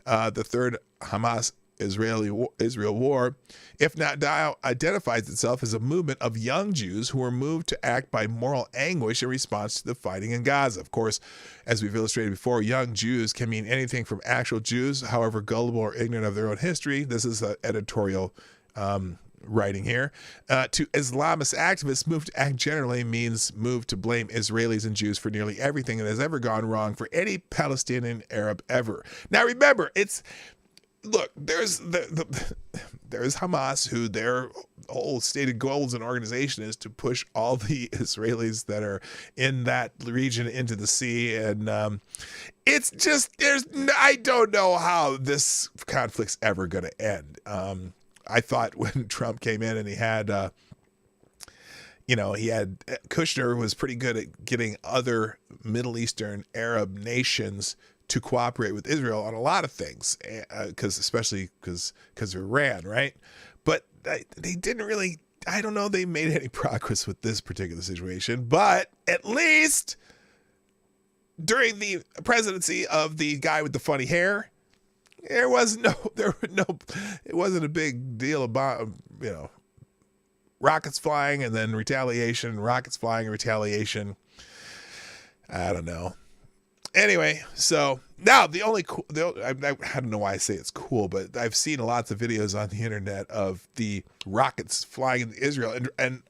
the third Hamas-Israel war, If Not Now identifies itself as a movement of young Jews who were moved to act by moral anguish in response to the fighting in Gaza. Of course, as we've illustrated before, young Jews can mean anything from actual Jews, however gullible or ignorant of their own history. This is an editorial writing here. To Islamist activists, move to act generally means move to blame Israelis and Jews for nearly everything that has ever gone wrong for any Palestinian Arab ever. Now remember, look, there's there's Hamas, who their whole stated goals and organization is to push all the Israelis that are in that region into the sea, and it's just I don't know how this conflict's ever going to end. I thought when Trump came in and he had Kushner was pretty good at getting other Middle Eastern Arab nations to cooperate with Israel on a lot of things, especially because of Iran, right? But they didn't really, I don't know, they made any progress with this particular situation. But at least during the presidency of the guy with the funny hair, it wasn't a big deal about, rockets flying and then retaliation, rockets flying and retaliation. I don't know. Anyway, so now I don't know why I say it's cool, but I've seen lots of videos on the internet of the rockets flying into Israel, and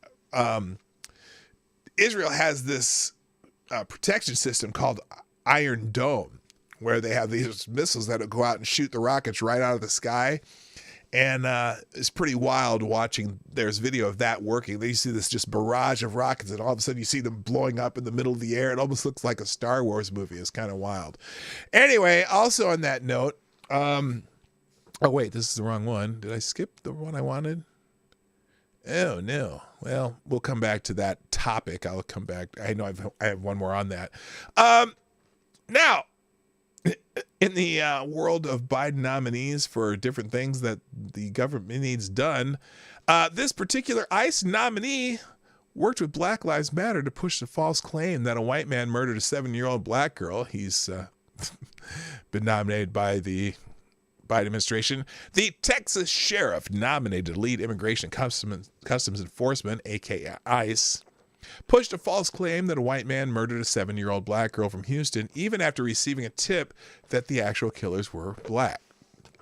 Israel has this protection system called Iron Dome, where they have these missiles that go out and shoot the rockets right out of the sky. And it's pretty wild watching. There's video of that working. Then you see this just barrage of rockets, and all of a sudden you see them blowing up in the middle of the air. It almost looks like a Star Wars movie. It's kind of wild. Anyway, also on that note, oh wait, this is the wrong one. Did I skip the one I wanted? Oh no. Well, we'll come back to that topic. I'll come back. I know I have one more on that. Now, in the world of Biden nominees for different things that the government needs done, this particular ICE nominee worked with Black Lives Matter to push the false claim that a white man murdered a 7-year-old black girl. He's been nominated by the Biden administration. The Texas sheriff nominated to lead Immigration Customs Enforcement, aka ICE, pushed a false claim that a white man murdered a 7-year-old black girl from Houston, even after receiving a tip that the actual killers were black.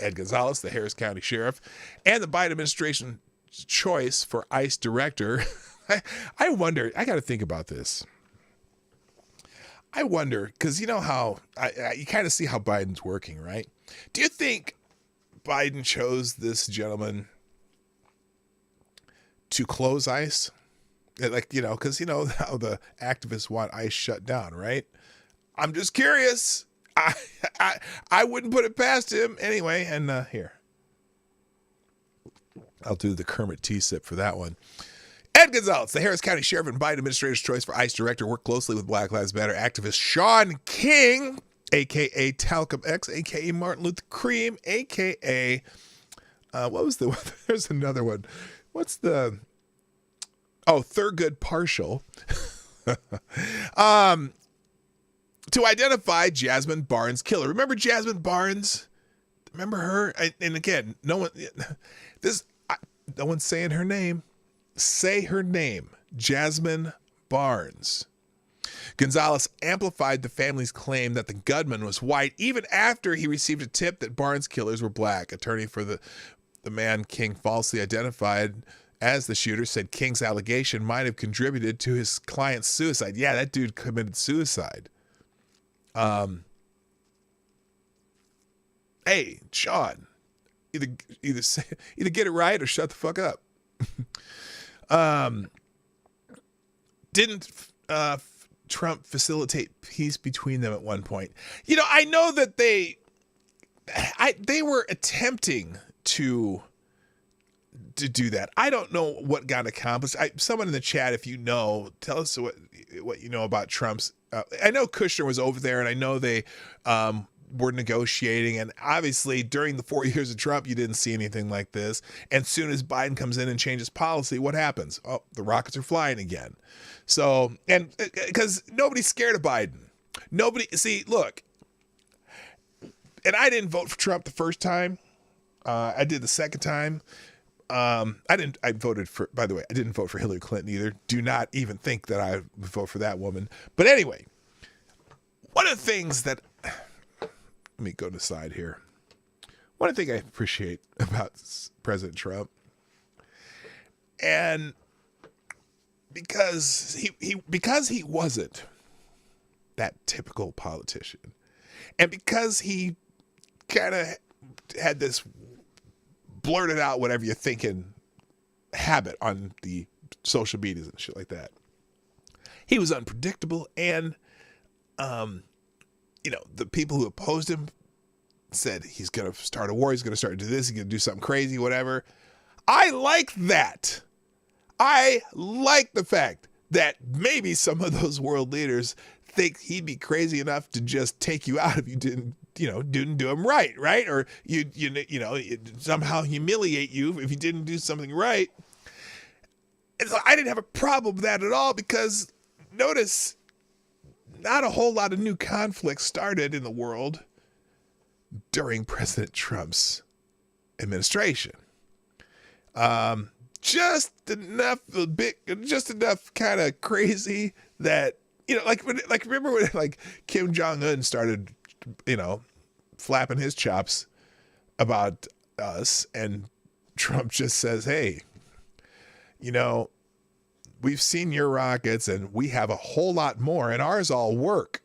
Ed Gonzalez, the Harris County sheriff, and the Biden administration choice for ICE director. I wonder, I got to think about this. I wonder, because you know how, you kind of see how Biden's working, right? Do you think Biden chose this gentleman to close ICE? Like, you know, because you know how the activists want ICE shut down, right? I'm just curious. I wouldn't put it past him anyway. And here, I'll do the Kermit T-sip for that one. Ed Gonzalez, the Harris County Sheriff and Biden administrator's choice for ICE director, worked closely with Black Lives Matter activist Sean King, a.k.a. Talcum X, a.k.a. Martin Luther Cream, a.k.a. What was the, there's another one. What's the, Thurgood Partial. To identify Jasmine Barnes' killer. Remember Jasmine Barnes? Remember her? And again, no one's saying her name. Say her name, Jasmine Barnes. Gonzalez amplified the family's claim that the gunman was white even after he received a tip that Barnes' killers were black. Attorney for the man King falsely identified as the shooter said King's allegation might have contributed to his client's suicide. Yeah, that dude committed suicide. Hey, Sean, either get it right or shut the fuck up. Didn't Trump facilitate peace between them at one point? You know, I know that they were attempting to do that. I don't know what got accomplished. Someone in the chat, if you know, tell us what you know about Trump's. I know Kushner was over there, and I know they were negotiating. And obviously, during the 4 years of Trump, you didn't see anything like this. And soon as Biden comes in and changes policy, what happens? Oh, the rockets are flying again. So, and because nobody's scared of Biden. Look, and I didn't vote for Trump the first time. I did the second time. I didn't vote for Hillary Clinton either. Do not even think that I would vote for that woman. But anyway, one of the things that, let me go to the side here. One thing I appreciate about President Trump, and because he wasn't that typical politician, and because he kind of had this blurted out whatever you're thinking habit on the social medias and shit like that. He was unpredictable, and the people who opposed him said he's going to start a war, he's going to start to do this, he's going to do something crazy, whatever. I like that. I like the fact that maybe some of those world leaders think he'd be crazy enough to just take you out if you didn't do him right? Or you somehow humiliate you if you didn't do something right. And so I didn't have a problem with that at all, because notice, not a whole lot of new conflicts started in the world during President Trump's administration. Just enough kind of crazy that, remember when Kim Jong-un started, flapping his chops about us, and Trump just says, hey, we've seen your rockets and we have a whole lot more and ours all work.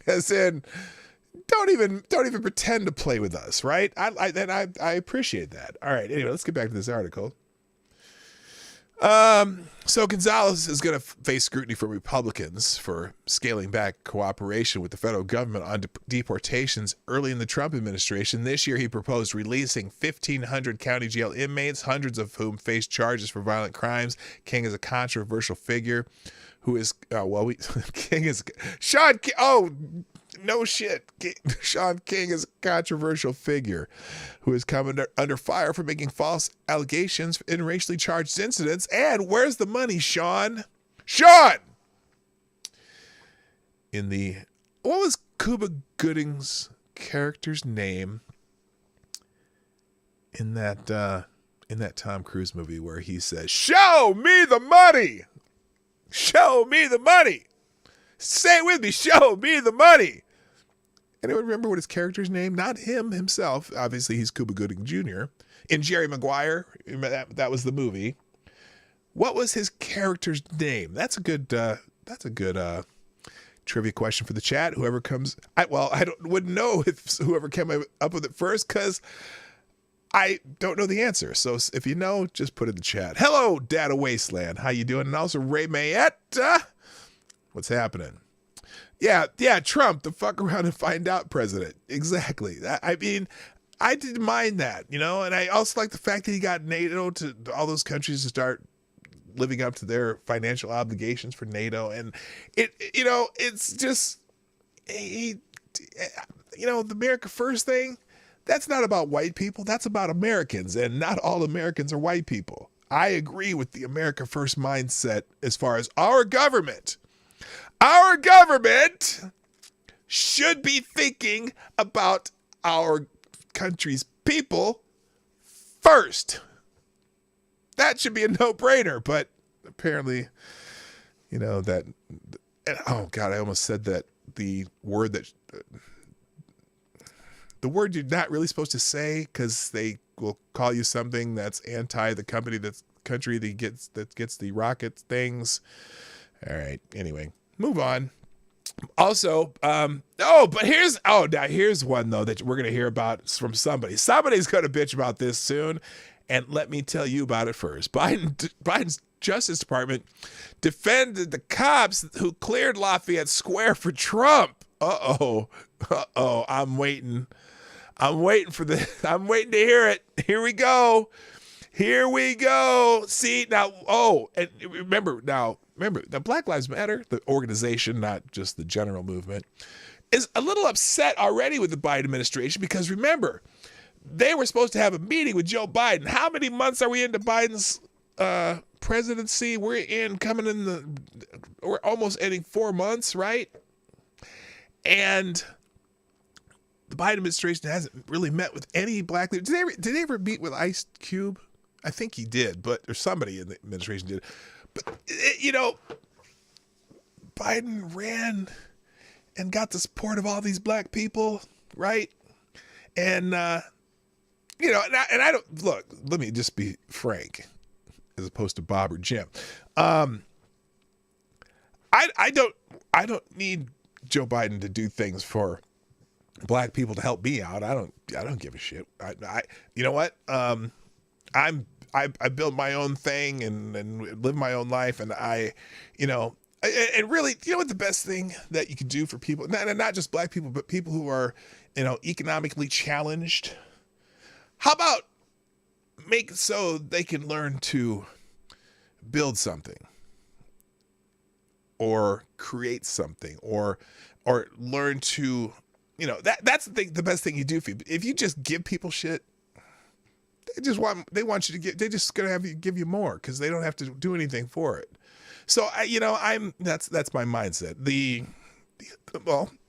As in, don't even pretend to play with us, right? I appreciate that. All right. Anyway, let's get back to this article. So Gonzalez is going to face scrutiny from Republicans for scaling back cooperation with the federal government on deportations early in the Trump administration. This year, he proposed releasing 1,500 county jail inmates, hundreds of whom face charges for violent crimes. King is a controversial figure who is, King is, Sean, no shit. Sean King is a controversial figure who has come under fire for making false allegations in racially charged incidents. And where's the money, Sean? Sean! What was Cuba Gooding's character's name in that Tom Cruise movie where he says, "Show me the money! Show me the money! Say it with me, show me the money!" Anyone remember what his character's name? Not him himself. Obviously, he's Cuba Gooding Jr. In Jerry Maguire, that was the movie. What was his character's name? That's a good trivia question for the chat. Whoever comes, wouldn't know if whoever came up with it first because I don't know the answer. So if you know, just put it in the chat. Hello, Data Wasteland. How you doing? And also Ray Mayette. What's happening? Yeah, Trump, the fuck around and find out president. Exactly. I mean, I didn't mind that, and I also like the fact that he got NATO to all those countries to start living up to their financial obligations for NATO. And it's just, the America First thing, that's not about white people. That's about Americans, and not all Americans are white people. I agree with the America First mindset as far as our government. Our government should be thinking about our country's people first. That should be a no-brainer, but apparently, that, oh God, I almost said that the word you're not really supposed to say because they will call you something that's anti the country that gets the rocket things. All right, anyway. Move on. Also, here's one though that we're gonna hear about from somebody. Somebody's gonna bitch about this soon, and let me tell you about it first. Biden's Justice Department defended the cops who cleared Lafayette Square for Trump. I'm waiting for this. I'm waiting to hear it. Here we go. See now. And remember, the Black Lives Matter, the organization, not just the general movement, is a little upset already with the Biden administration because remember, they were supposed to have a meeting with Joe Biden. How many months are we into Biden's presidency? We're almost ending 4 months, right? And the Biden administration hasn't really met with any black leaders. Did they ever meet with Ice Cube? I think he did, or somebody in the administration did. But, Biden ran and got the support of all these black people, right? And, I don't, look, let me just be frank, as opposed to Bob or Jim. I don't need Joe Biden to do things for black people to help me out. I don't give a shit. You know what? I build my own thing and live my own life. And and really, what the best thing that you can do for people, not just black people, but people who are, economically challenged. How about make it so they can learn to build something or create something or learn to, that's the best thing you do for you. If you just give people shit, they want you to get, they're just going to have you give you more because they don't have to do anything for it. So that's my mindset.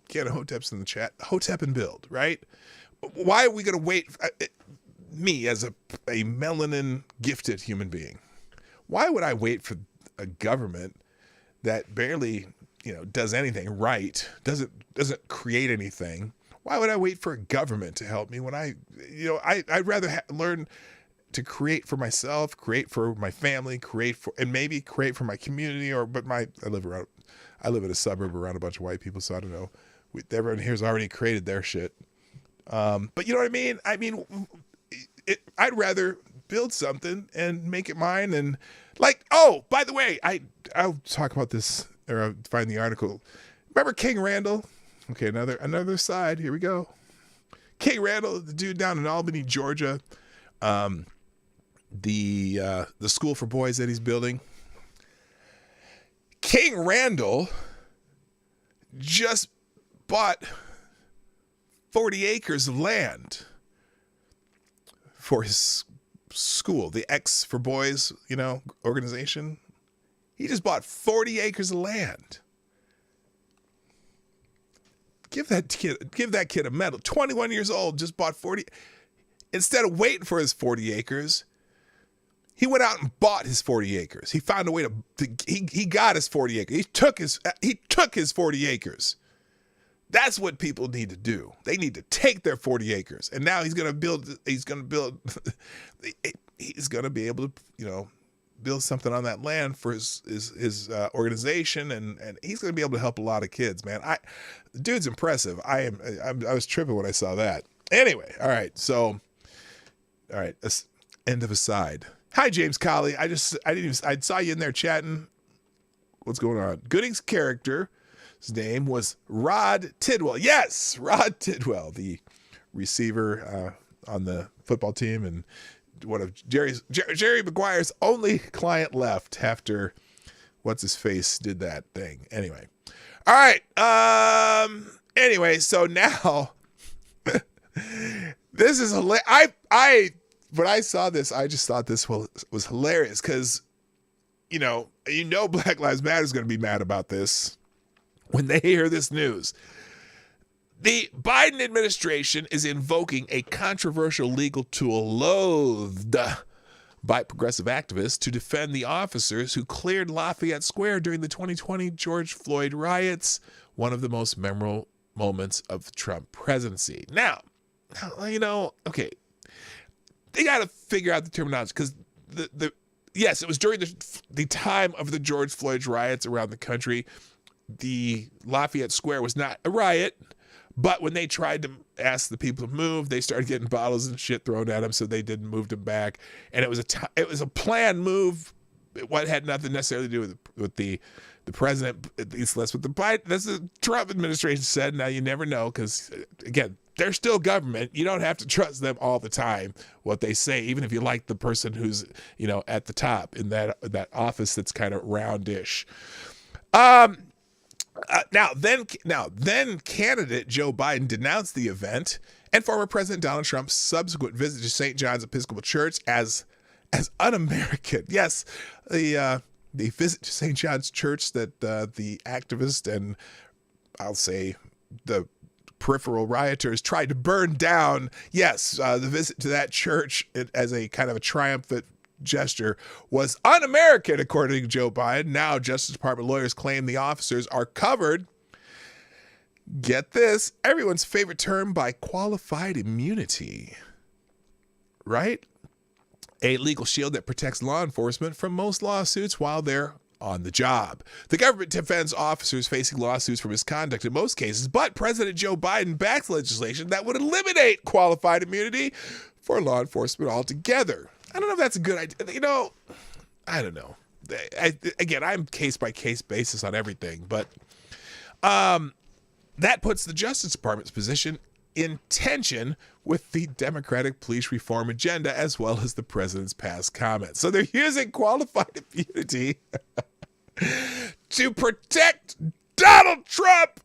Again, Hotep's in the chat. Hotep and build, right? Why are we going to wait? Me as a melanin gifted human being, why would I wait for a government that barely, does anything right, doesn't create anything? Why would I wait for a government to help me when I'd rather learn to create for myself, create for my family, create for my community, I live in a suburb around a bunch of white people, so I don't know Everyone here's already created their shit. But you know what I mean? I'd rather build something and make it mine. And like, oh, by the way, I'll talk about this, or I'll find the article. Remember King Randall? Okay, another side. Here we go. King Randall, the dude down in Albany, Georgia. The school for boys that he's building. King Randall just bought 40 acres of land for his school, the X for Boys, organization. He just bought 40 acres of land. Give that kid a medal. 21 years old, just bought 40. Instead of waiting for his 40 acres, he went out and bought his 40 acres. He found a way he got his 40 acres. He took his 40 acres. That's what people need to do. They need to take their 40 acres. And now he's going to be able to, build something on that land for his organization. And he's going to be able to help a lot of kids, man. The dude's impressive. I was tripping when I saw that. Anyway. All right. So, all right. End of aside. Hi, James Colley. I saw you in there chatting. What's going on? Gooding's character, his name was Rod Tidwell. Yes, Rod Tidwell, the receiver on the football team and one of Jerry Maguire's only client left after what's his face did that thing. Anyway, all right. Anyway, so now this is hilarious. When I saw this, I just thought this was hilarious because, Black Lives Matter is going to be mad about this when they hear this news. The Biden administration is invoking a controversial legal tool loathed by progressive activists to defend the officers who cleared Lafayette Square during the 2020 George Floyd riots, one of the most memorable moments of the Trump presidency. Now, okay, they got to figure out the terminology because yes, it was during the time of the George Floyd riots around the country. The Lafayette Square was not a riot, but when they tried to ask the people to move, they started getting bottles and shit thrown at them, so they didn't move them back. And it was a planned move. What had nothing necessarily to do with the president, at least less with the Biden. That's the Trump administration said. Now you never know because again, they're still government. You don't have to trust them all the time, what they say, even if you like the person who's, at the top in that office that's kind of roundish. Now then candidate Joe Biden denounced the event and former President Donald Trump's subsequent visit to St. John's Episcopal Church as un-American. Yes, the visit to St. John's Church that the activist and I'll say the peripheral rioters tried to burn down. Yes, the visit to that church as a kind of a triumphant gesture was un-American, according to Joe Biden. Now, Justice Department lawyers claim the officers are covered, get this, everyone's favorite term, by qualified immunity. Right? A legal shield that protects law enforcement from most lawsuits while they're on the job. The government defends officers facing lawsuits for misconduct in most cases, but President Joe Biden backs legislation that would eliminate qualified immunity for law enforcement altogether. I don't know if that's a good idea. I don't know. Again, I'm case-by-case basis on everything, but that puts the Justice Department's position in tension with the Democratic police reform agenda as well as the president's past comments. So they're using qualified immunity to protect Donald Trump.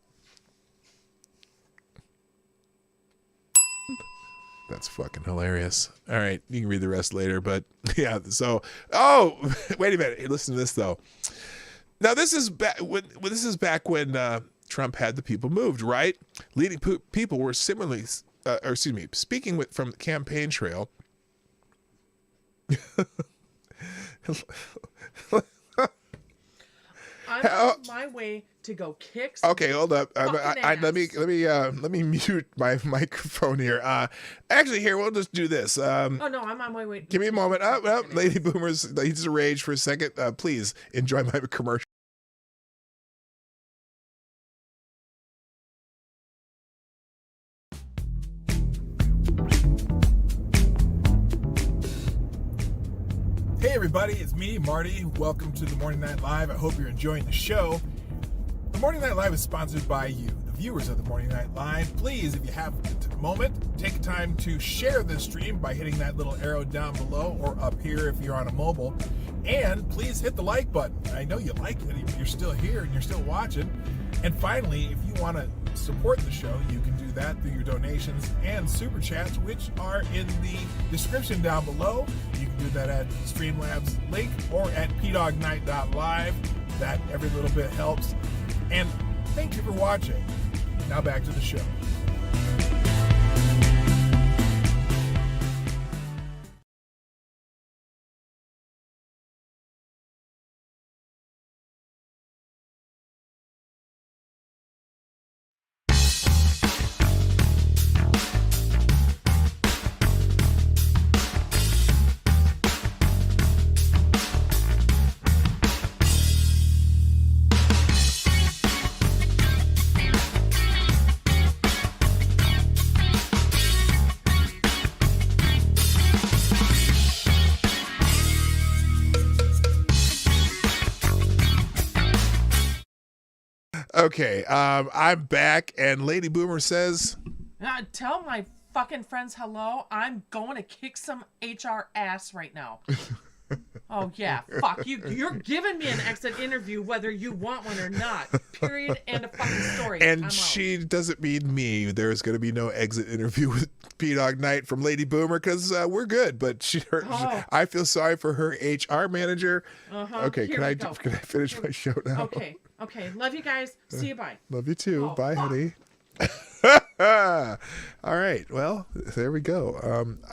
That's fucking hilarious. All right, you can read the rest later, but yeah. So, wait a minute. Hey, listen to this though. Now this is back when Trump had the people moved, right? Leading people were similarly, speaking from the campaign trail. I'm on my way to go kick some Okay, hold up. Let me mute my microphone here. Actually, here we'll just do this. I'm on my way. Give me a moment. Lady Boomers, he's rage for a second. Please enjoy my commercial. everybody, it's me, Marty. Welcome to the Morning Night Live. I hope you're enjoying the show. The Morning Night Live is sponsored by you, the viewers of the Morning Night Live. Please, if you have a moment, take time to share this stream by hitting that little arrow down below or up here if you're on a mobile. And please hit the like button. I know you like it if you're still here and you're still watching. And finally, if you want to support the show, you can do that through your donations and super chats, which are in the description down below. You can do that at Streamlabs link or at PDawgKnight.live. That every little bit helps. And thank you for watching. Now back to the show. Okay, I'm back, and Lady Boomer says, Tell my fucking friends hello. I'm going to kick some HR ass right now. Oh, yeah. Fuck. You're giving me an exit interview whether you want one or not. Period. End of fucking story. and she doesn't mean me. There's going to be no exit interview with Dawg Knight from Lady Boomer because we're good. But I feel sorry for her HR manager. Okay, can I finish my show now? Okay. Love you guys. See you. Bye. Love you too. Bye, honey. All right. Well, there we go.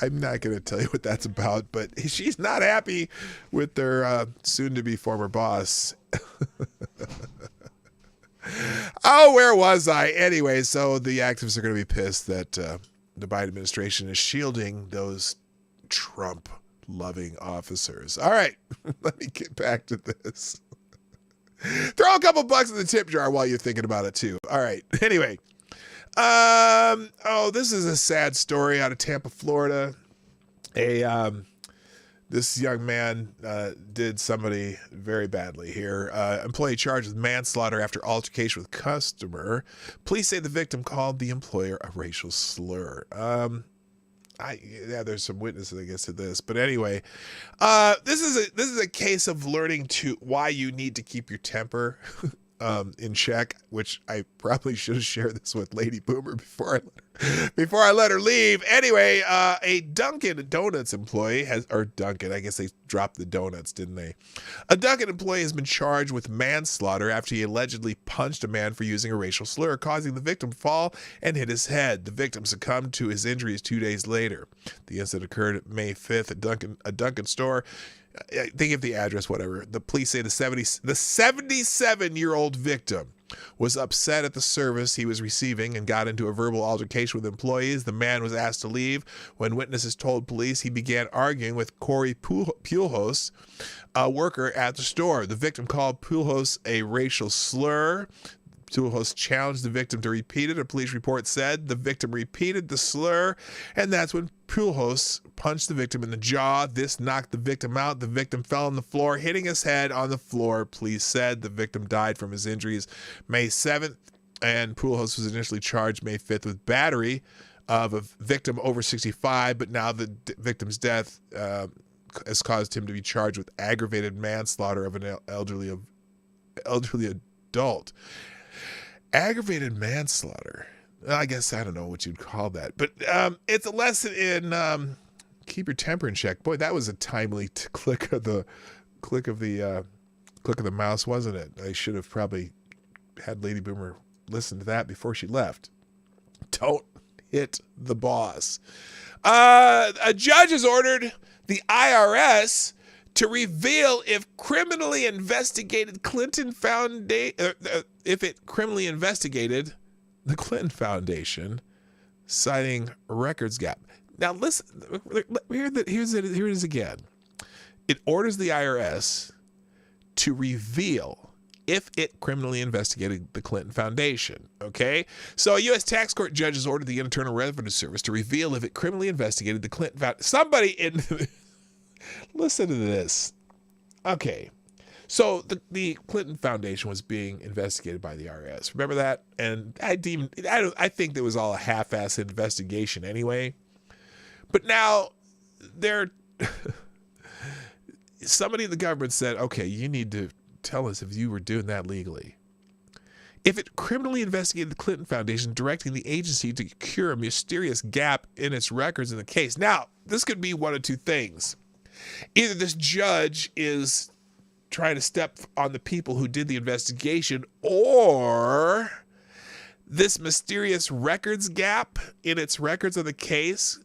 I'm not going to tell you what that's about, but she's not happy with their soon-to-be former boss. Oh, where was I? Anyway, so the activists are going to be pissed that the Biden administration is shielding those Trump-loving officers. All right. Let me get back to this. Throw a couple bucks in the tip jar while you're thinking about it, too. All right. Anyway. This is a sad story out of Tampa, Florida. This young man did somebody very badly here. Employee charged with manslaughter after altercation with customer. Police say the victim called the employer a racial slur. There's some witnesses, I guess, to this. But anyway, this is a case of learning why you need to keep your temper in check, which I probably should have shared this with Lady Boomer before I let her leave. Anyway, a Dunkin' Donuts employee I guess they dropped the donuts, didn't they? A Dunkin' employee has been charged with manslaughter after he allegedly punched a man for using a racial slur, causing the victim to fall and hit his head. The victim succumbed to his injuries 2 days later. The incident occurred May 5th at a Dunkin' store. They give the address, whatever. The police say the 77-year-old victim was upset at the service he was receiving and got into a verbal altercation with employees. The man was asked to leave. When witnesses told police, he began arguing with Corey Pujols, a worker at the store. The victim called Pujols a racial slur. Pujols challenged the victim to repeat it. A police report said the victim repeated the slur, and that's when Pujols punched the victim in the jaw. This knocked the victim out. The victim fell on the floor, hitting his head on the floor. Police said the victim died from his injuries May 7th, and Pujols was initially charged May 5th with battery of a victim over 65, but now the victim's death has caused him to be charged with aggravated manslaughter of an elderly adult. Aggravated manslaughter. I guess I don't know what you'd call that, but it's a lesson in keep your temper in check. Boy, that was a timely click of the mouse, wasn't it? I should have probably had Lady Boomer listen to that before she left. Don't hit the boss. A judge has ordered the IRS to reveal if criminally investigated criminally investigated the Clinton Foundation, citing records gap. Now listen, here it is again. It orders the IRS to reveal if it criminally investigated the Clinton Foundation. Okay, so a U.S. tax court judge has ordered the Internal Revenue Service to reveal if it criminally investigated the Clinton Foundation. Somebody in listen to this. Okay. So the Clinton Foundation was being investigated by the IRS. Remember that? And I think it was all a half-assed investigation anyway. But now somebody in the government said, okay, you need to tell us if you were doing that legally. If it criminally investigated the Clinton Foundation, directing the agency to cure a mysterious gap in its records in the case. Now, this could be one of two things. Either this judge is trying to step on the people who did the investigation, or this mysterious records gap in its records of the case,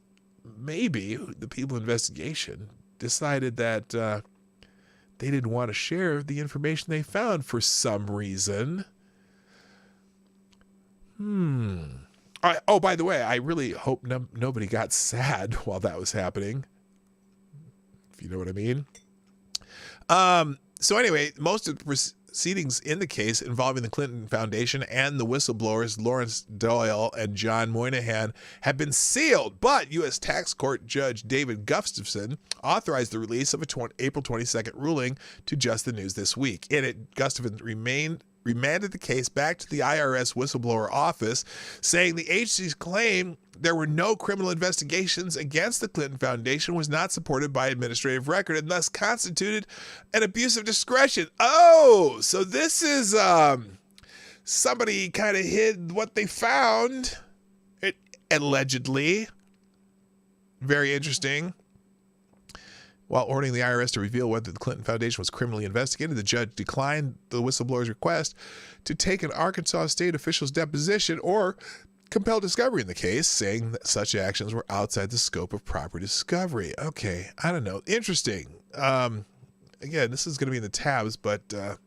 maybe the people in investigation decided that they didn't want to share the information they found for some reason. Oh, by the way, I really hope nobody got sad while that was happening, if you know what I mean. So anyway, most of the proceedings in the case involving the Clinton Foundation and the whistleblowers Lawrence Doyle and John Moynihan have been sealed, but U.S. Tax Court Judge David Gustafson authorized the release of a April 22nd ruling to Just the News this week. In it, Gustafson remanded the case back to the IRS whistleblower office, saying the agency's claim there were no criminal investigations against the Clinton Foundation was not supported by administrative record and thus constituted an abuse of discretion. Oh, so this is somebody kind of hid what they found, allegedly. Very interesting. While ordering the IRS to reveal whether the Clinton Foundation was criminally investigated, the judge declined the whistleblower's request to take an Arkansas state official's deposition or compel discovery in the case, saying that such actions were outside the scope of proper discovery. Okay, I don't know. Interesting. Again, this is going to be in the tabs, but that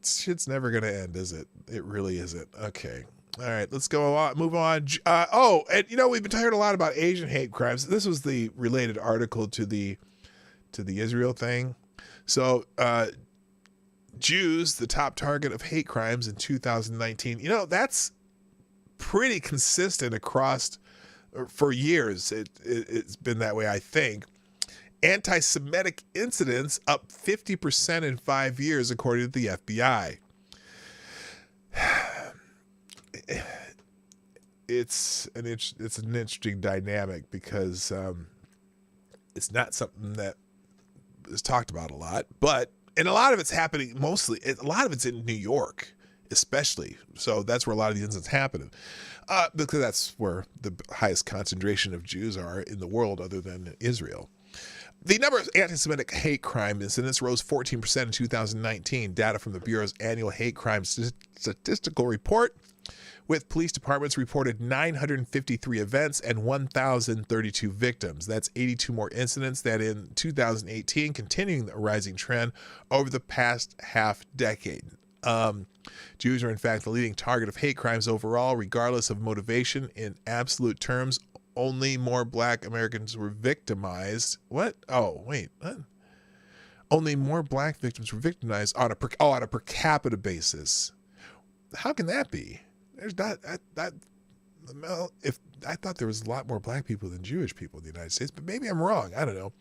shit's never going to end, is it? It really isn't. Okay. All right, let's go on. Move on. And we've been hearing a lot about Asian hate crimes. This was the related article to the Israel thing. So, Jews, the top target of hate crimes in 2019. That's pretty consistent across for years. It's been that way, I think. Anti-Semitic incidents up 50% in 5 years, according to the FBI. It's an interesting dynamic because it's not something that is talked about a lot, and a lot of it's happening a lot of it's in New York, especially. So that's where a lot of the incidents happen, because that's where the highest concentration of Jews are in the world, other than Israel. The number of anti-Semitic hate crime incidents rose 14% in 2019. Data from the Bureau's annual hate crime statistical report, with police departments reported 953 events and 1,032 victims. That's 82 more incidents than in 2018, continuing the rising trend over the past half decade. Jews are in fact the leading target of hate crimes overall, regardless of motivation. In absolute terms, only more Black Americans were victimized. What? Oh, wait. What? Only more Black victims were victimized on a per capita basis. How can that be? There's not that. If I thought there was a lot more Black people than Jewish people in the United States, but maybe I'm wrong. I don't know.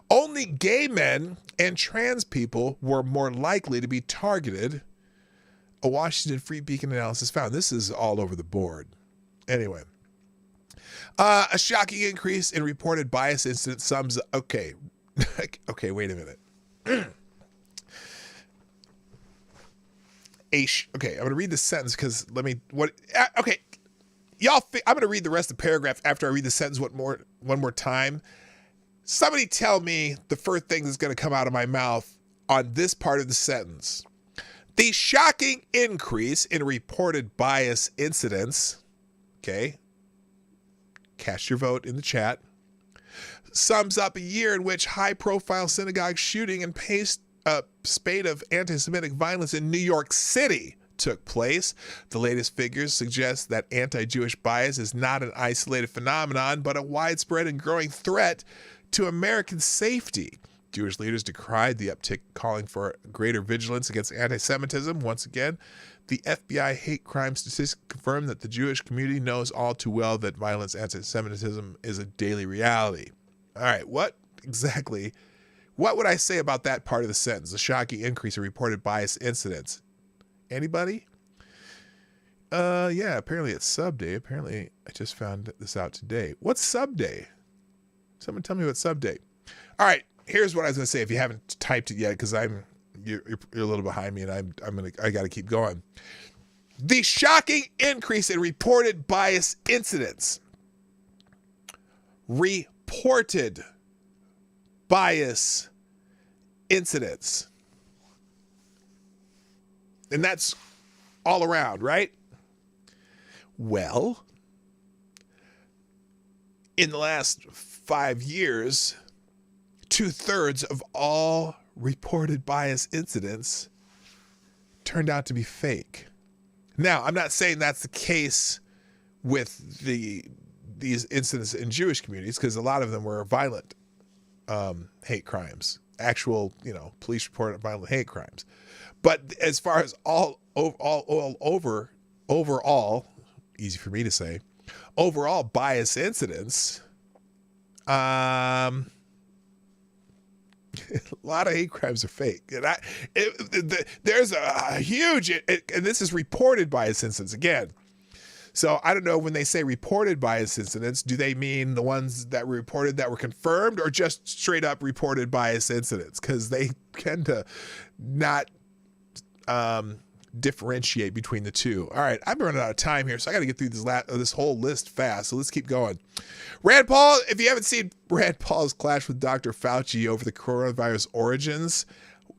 Only gay men and trans people were more likely to be targeted. A Washington Free Beacon analysis found. This is all over the board. Anyway, a shocking increase in reported bias incidents sums. Okay, wait a minute. Okay, I'm going to read this sentence because I'm going to read the rest of the paragraph after I read the sentence one more time. Somebody tell me the first thing that's going to come out of my mouth on this part of the sentence. The shocking increase in reported bias incidents, okay, cast your vote in the chat, sums up a year in which high-profile synagogue shooting and spate of anti-Semitic violence in New York City took place. The latest figures suggest that anti-Jewish bias is not an isolated phenomenon, but a widespread and growing threat to American safety. Jewish leaders decried the uptick, calling for greater vigilance against anti-Semitism. Once again, the FBI hate crime statistics confirm that the Jewish community knows all too well that violence, anti-Semitism is a daily reality. All right, what exactly What would I say about that part of the sentence? A shocking increase in reported bias incidents. Anybody? Yeah, apparently it's sub day. Apparently I just found this out today. What's sub day? Someone tell me what sub day. All right, here's what I was going to say if you haven't typed it yet, because you're a little behind me and I got to keep going. The shocking increase in reported bias incidents. Reported bias incidents. And that's all around, right? Well, in the last 5 years, 2/3 of all reported bias incidents turned out to be fake. Now, I'm not saying that's the case with these incidents in Jewish communities, because a lot of them were violent hate crimes, actual, police reported violent hate crimes. But as far as all overall, easy for me to say, overall bias incidents, a lot of hate crimes are fake. And there's a huge, and this is reported bias incidents again. So I don't know, when they say reported bias incidents, do they mean the ones that were reported that were confirmed, or just straight up reported bias incidents? Because they tend to not differentiate between the two. All right, I'm running out of time here, so I got to get through this whole list fast. So let's keep going. Rand Paul, if you haven't seen Rand Paul's clash with Dr. Fauci over the coronavirus origins,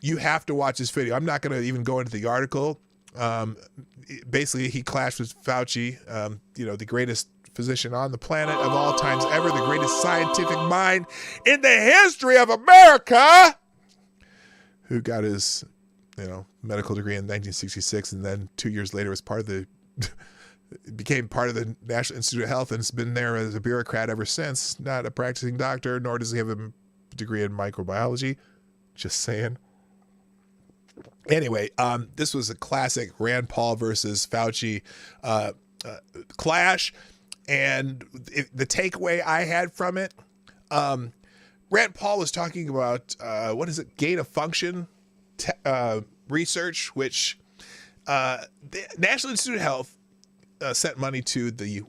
you have to watch this video. I'm not going to even go into the article. Basically, he clashed with Fauci, the greatest physician on the planet of all times ever, the greatest scientific mind in the history of America, who got his medical degree in 1966, and then 2 years later was became part of the National Institute of Health, and has been there as a bureaucrat ever since. Not a practicing doctor, nor does he have a degree in microbiology. Just saying. Anyway, this was a classic Rand Paul versus Fauci clash, and the takeaway I had from it, Rand Paul was talking about gain of function research, which the National Institute of Health sent money to the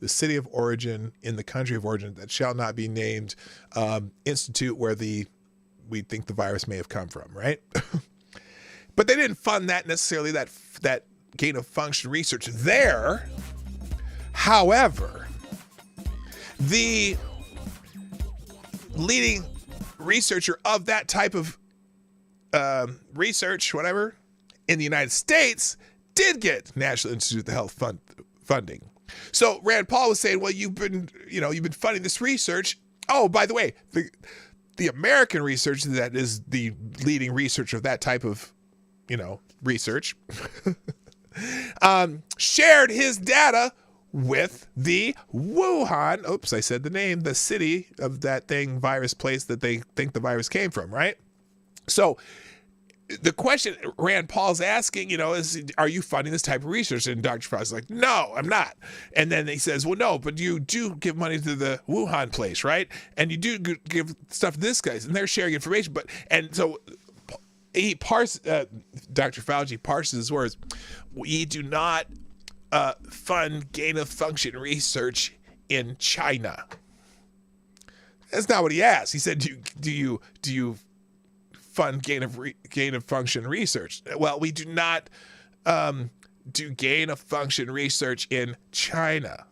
city of origin in the country of origin that shall not be named institute where we think the virus may have come from, right? But they didn't fund that necessarily, that gain of function research there. However, the leading researcher of that type of research, whatever, in the United States did get National Institute of Health funding. So Rand Paul was saying, well, you've been funding this research. Oh, by the way, the American research that is the leading research of that type of, research, shared his data with the Wuhan, oops, I said the name, the city of that virus place that they think the virus came from, right? So the question Rand Paul's asking, is, are you funding this type of research? And Dr. Fauci's like, no, I'm not. And then he says, well, no, but you do give money to the Wuhan place, right? And you do give stuff to this guys, and they're sharing information. And so Dr. Fauci parses his words. We do not fund gain of function research in China. That's not what he asked. He said, do you fund gain of function research? Well, we do not do gain of function research in China.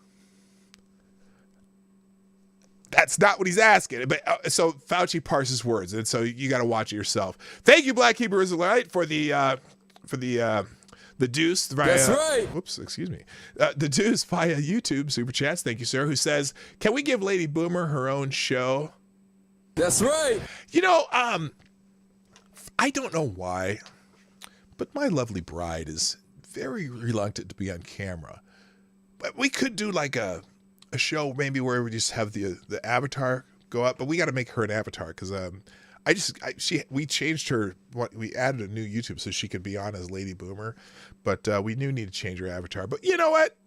That's not what he's asking. But so Fauci parses words, and so you got to watch it yourself. Thank you, Black Hebrew Israelite, for the Deuce via, that's right. Whoops, excuse me. The Deuce via YouTube super chats. Thank you, sir. Who says, "Can we give Lady Boomer her own show?" That's right. I don't know why, but my lovely bride is very reluctant to be on camera. But we could do like a show maybe where we just have the avatar go up, but we got to make her an avatar because we changed her. We added a new YouTube so she could be on as Lady Boomer, but we need to change her avatar. But you know what?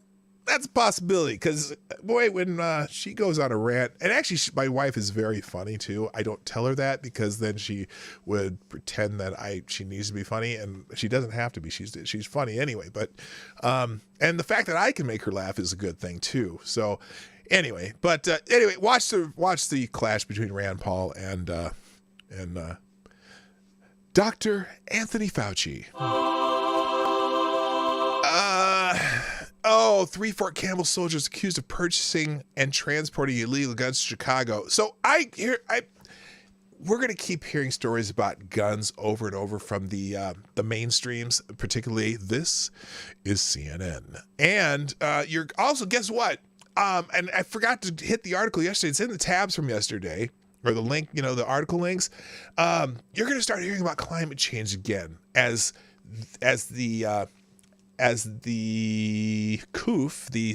that's a possibility because, boy, when she goes on a rant, and actually my wife is very funny too. I don't tell her that because then she would pretend that she needs to be funny, and she doesn't have to be. She's funny anyway. But and the fact that I can make her laugh is a good thing too. So anyway, anyway, watch the clash between Rand Paul and Dr. Anthony Fauci. Three Fort Campbell soldiers accused of purchasing and transporting illegal guns to Chicago. So we're going to keep hearing stories about guns over and over from the mainstreams, particularly this is CNN. And you're also, guess what? And I forgot to hit the article yesterday. It's in the tabs from yesterday, or the link, the article links. You're going to start hearing about climate change again as the COOF, the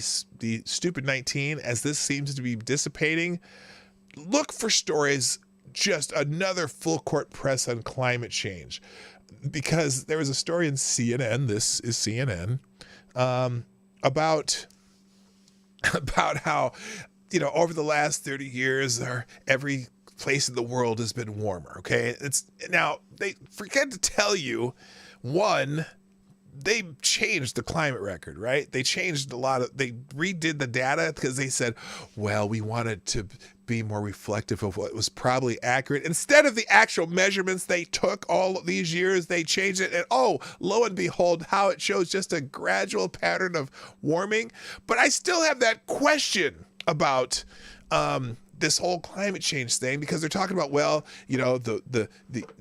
stupid 19, as this seems to be dissipating. Look for stories, just another full court press on climate change, because there was a story in CNN. This is CNN, about how, over the last 30 years, every place in the world has been warmer. Okay. Now they forget to tell you, one, they changed the climate record, right? They changed they redid the data because they said, well, we wanted to be more reflective of what was probably accurate. Instead of the actual measurements they took all of these years, they changed it. And lo and behold, how it shows just a gradual pattern of warming. But I still have that question about, this whole climate change thing, because they're talking about, well, the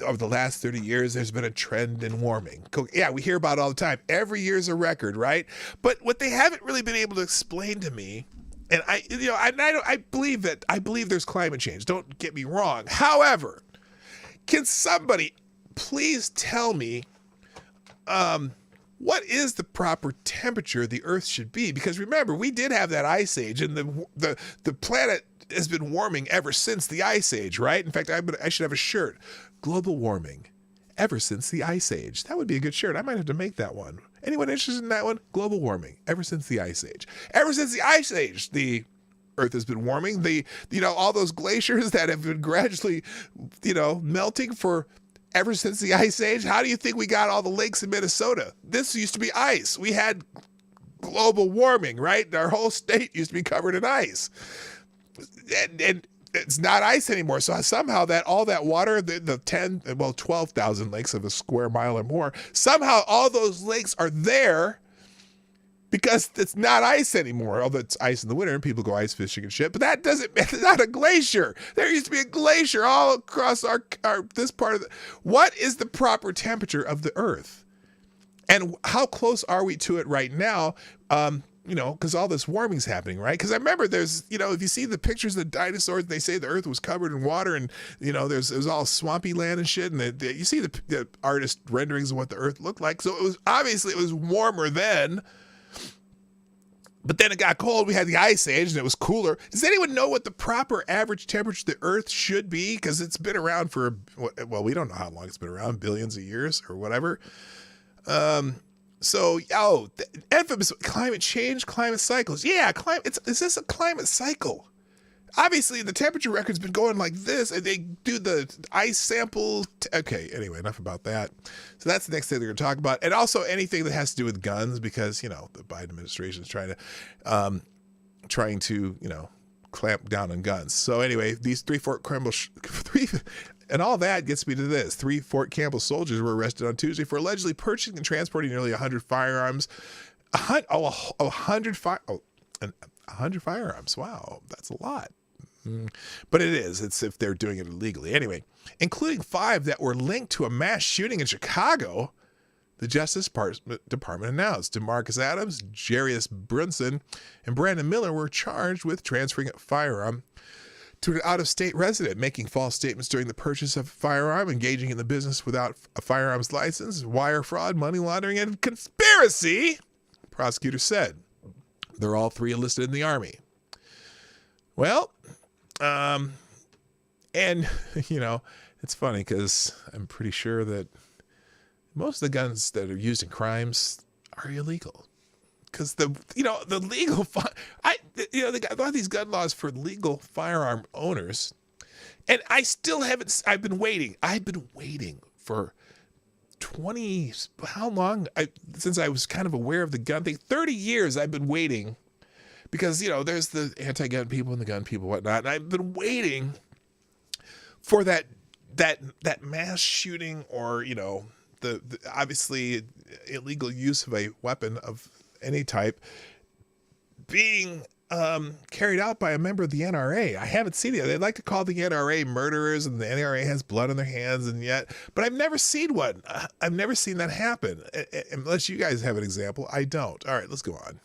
over the last 30 years, there's been a trend in warming. Yeah, we hear about it all the time. Every year's a record, right? But what they haven't really been able to explain to me, and I believe there's climate change. Don't get me wrong. However, can somebody please tell me, what is the proper temperature the Earth should be? Because remember, we did have that ice age, and the planet has been warming ever since the ice age, right? In fact, I should have a shirt. Global warming ever since the ice age. That would be a good shirt. I might have to make that one. Anyone interested in that one? Global warming ever since the ice age. Ever since the ice age, the Earth has been warming. All those glaciers that have been gradually, melting for ever since the ice age. How do you think we got all the lakes in Minnesota? This used to be ice. We had global warming, right? Our whole state used to be covered in ice. And it's not ice anymore. So somehow all that water, the 12,000 lakes of a square mile or more, somehow all those lakes are there because it's not ice anymore. Although it's ice in the winter and people go ice fishing and shit, but it's not a glacier. There used to be a glacier all across this part of what is the proper temperature of the Earth? And how close are we to it right now? Because all this warming's happening, right? Because I remember there's, if you see the pictures of the dinosaurs, they say the Earth was covered in water, and it was all swampy land and shit, and you see the artist renderings of what the Earth looked like. So it was warmer then, but then it got cold. We had the ice age, and it was cooler. Does anyone know what the proper average temperature of the Earth should be? Because it's been around for we don't know how long it's been around, billions of years or whatever. Infamous climate change, climate cycles. Yeah, is this a climate cycle? Obviously, the temperature record's been going like this, and they do the ice sample. Okay, anyway, enough about that. So that's the next thing they're going to talk about. And also anything that has to do with guns, because, the Biden administration is trying to clamp down on guns. So anyway, these and all that gets me to this. 3 Fort Campbell soldiers were arrested on Tuesday for allegedly purchasing and transporting nearly 100 firearms. 100 firearms. Wow, that's a lot. But it is. It's if they're doing it illegally. Anyway, including 5 that were linked to a mass shooting in Chicago, the Justice Department announced. DeMarcus Adams, Jarius Brunson, and Brandon Miller were charged with transferring a firearm to an out-of-state resident, making false statements during the purchase of a firearm, engaging in the business without a firearms license, wire fraud, money laundering, and conspiracy, prosecutors said. They're all 3 enlisted in the Army. Well, and, it's funny because I'm pretty sure that most of the guns that are used in crimes are illegal. because the legal they got a lot of these gun laws for legal firearm owners, and I still haven't. I've been waiting for 20, how long? Since I was kind of aware of the gun thing, 30 years I've been waiting, because there's the anti-gun people and the gun people, whatnot, and I've been waiting for that mass shooting, or the obviously illegal use of a weapon of any type being carried out by a member of the NRA. I haven't seen it. They like to call the NRA murderers, and the NRA has blood on their hands, but I've never seen one. I've never seen that happen, unless you guys have an example. I don't. All right, let's go on.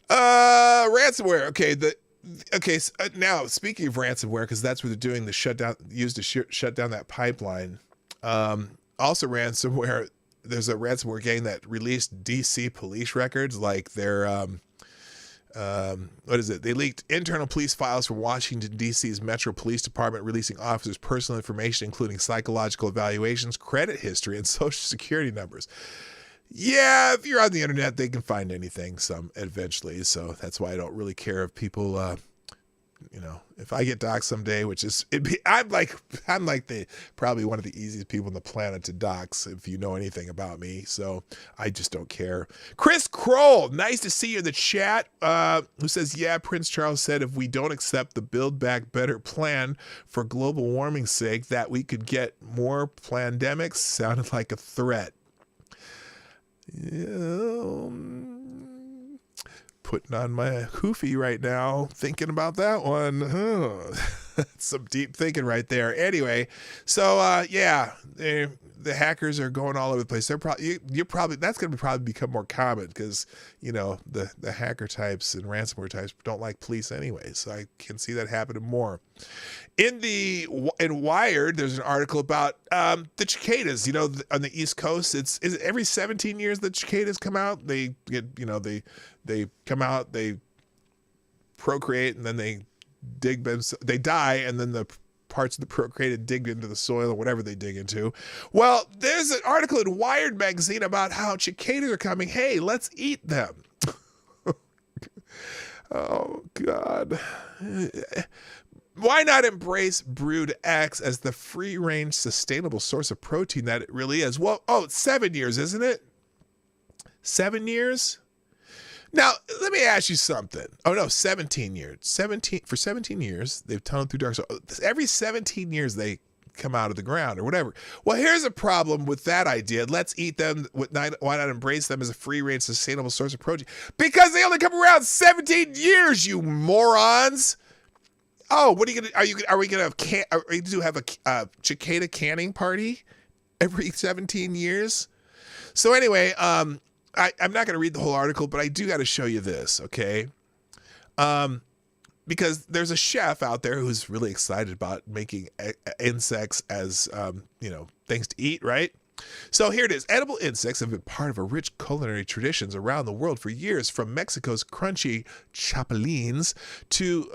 Ransomware. Okay. So now, speaking of ransomware, because that's what they're doing, the shutdown used to shut down that pipeline. Also ransomware. There's a ransomware gang that released DC police records, like their what is it? They leaked internal police files from Washington, D.C.'s Metro Police Department, releasing officers' personal information, including psychological evaluations, credit history, and social security numbers. Yeah, if you're on the internet, they can find anything eventually. So that's why I don't really care if people, if I get doxxed someday, I'm like probably one of the easiest people on the planet to dox if you know anything about me. So I just don't care. Chris Kroll, nice to see you in the chat. Who says, yeah, Prince Charles said if we don't accept the Build Back Better plan for global warming's sake, that we could get more pandemics. Sounded like a threat. Putting on my hoofy right now, thinking about that one. Some deep thinking right there. Anyway, so the hackers are going all over the place. They're probably that's going to probably become more common, because the hacker types and ransomware types don't like police anyway. So I can see that happening more. In Wired, there's an article about the cicadas. On the East Coast, is it every 17 years the cicadas come out? They get they come out, they procreate, and then they they die, and then the parts of the procreated dig into the soil, or whatever they dig into. Well, there's an article in Wired magazine about how cicadas are coming. Hey, let's eat them. Oh, God. Why not embrace Brood X as the free-range, sustainable source of protein that it really is? Well, it's 7 years, isn't it? 7 years? Now, let me ask you something. Oh, no, 17 years. For 17 years, they've tunneled through dark. So every 17 years, they come out of the ground or whatever. Well, here's a problem with that idea. Let's eat them. Why not embrace them as a free-range, sustainable source of protein? Because they only come around 17 years, you morons. Oh, what are you gonna? Are we gonna have a cicada canning party every 17 years? So anyway, I'm not gonna read the whole article, but I do got to show you this, okay? Because there's a chef out there who's really excited about making insects as things to eat, right? So here it is. Edible insects have been part of a rich culinary traditions around the world for years, from Mexico's crunchy chapulines to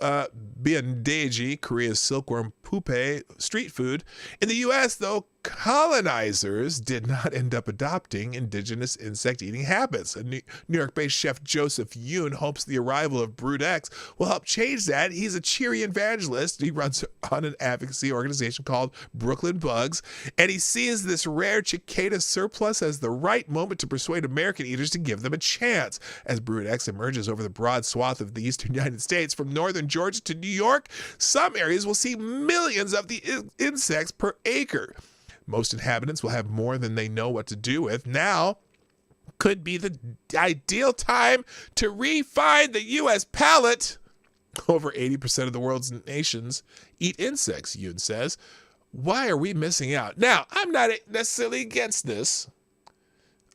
biandeji, Korea's silkworm pupae, street food. In the U.S., though, colonizers did not end up adopting indigenous insect-eating habits. A New York-based chef Joseph Yoon hopes the arrival of Brood X will help change that. He's a cheery evangelist. He runs on an advocacy organization called Brooklyn Bugs, and he sees this rare cicada surplus as the right moment to persuade American eaters to give them a chance. As Brood X emerges over the broad swath of the eastern United States, from northern Georgia to New York, some areas will see millions of the insects per acre. Most inhabitants will have more than they know what to do with. Now could be the ideal time to refine the U.S. palate. Over 80% of the world's nations eat insects, Yoon says. Why are we missing out? Now, I'm not necessarily against this.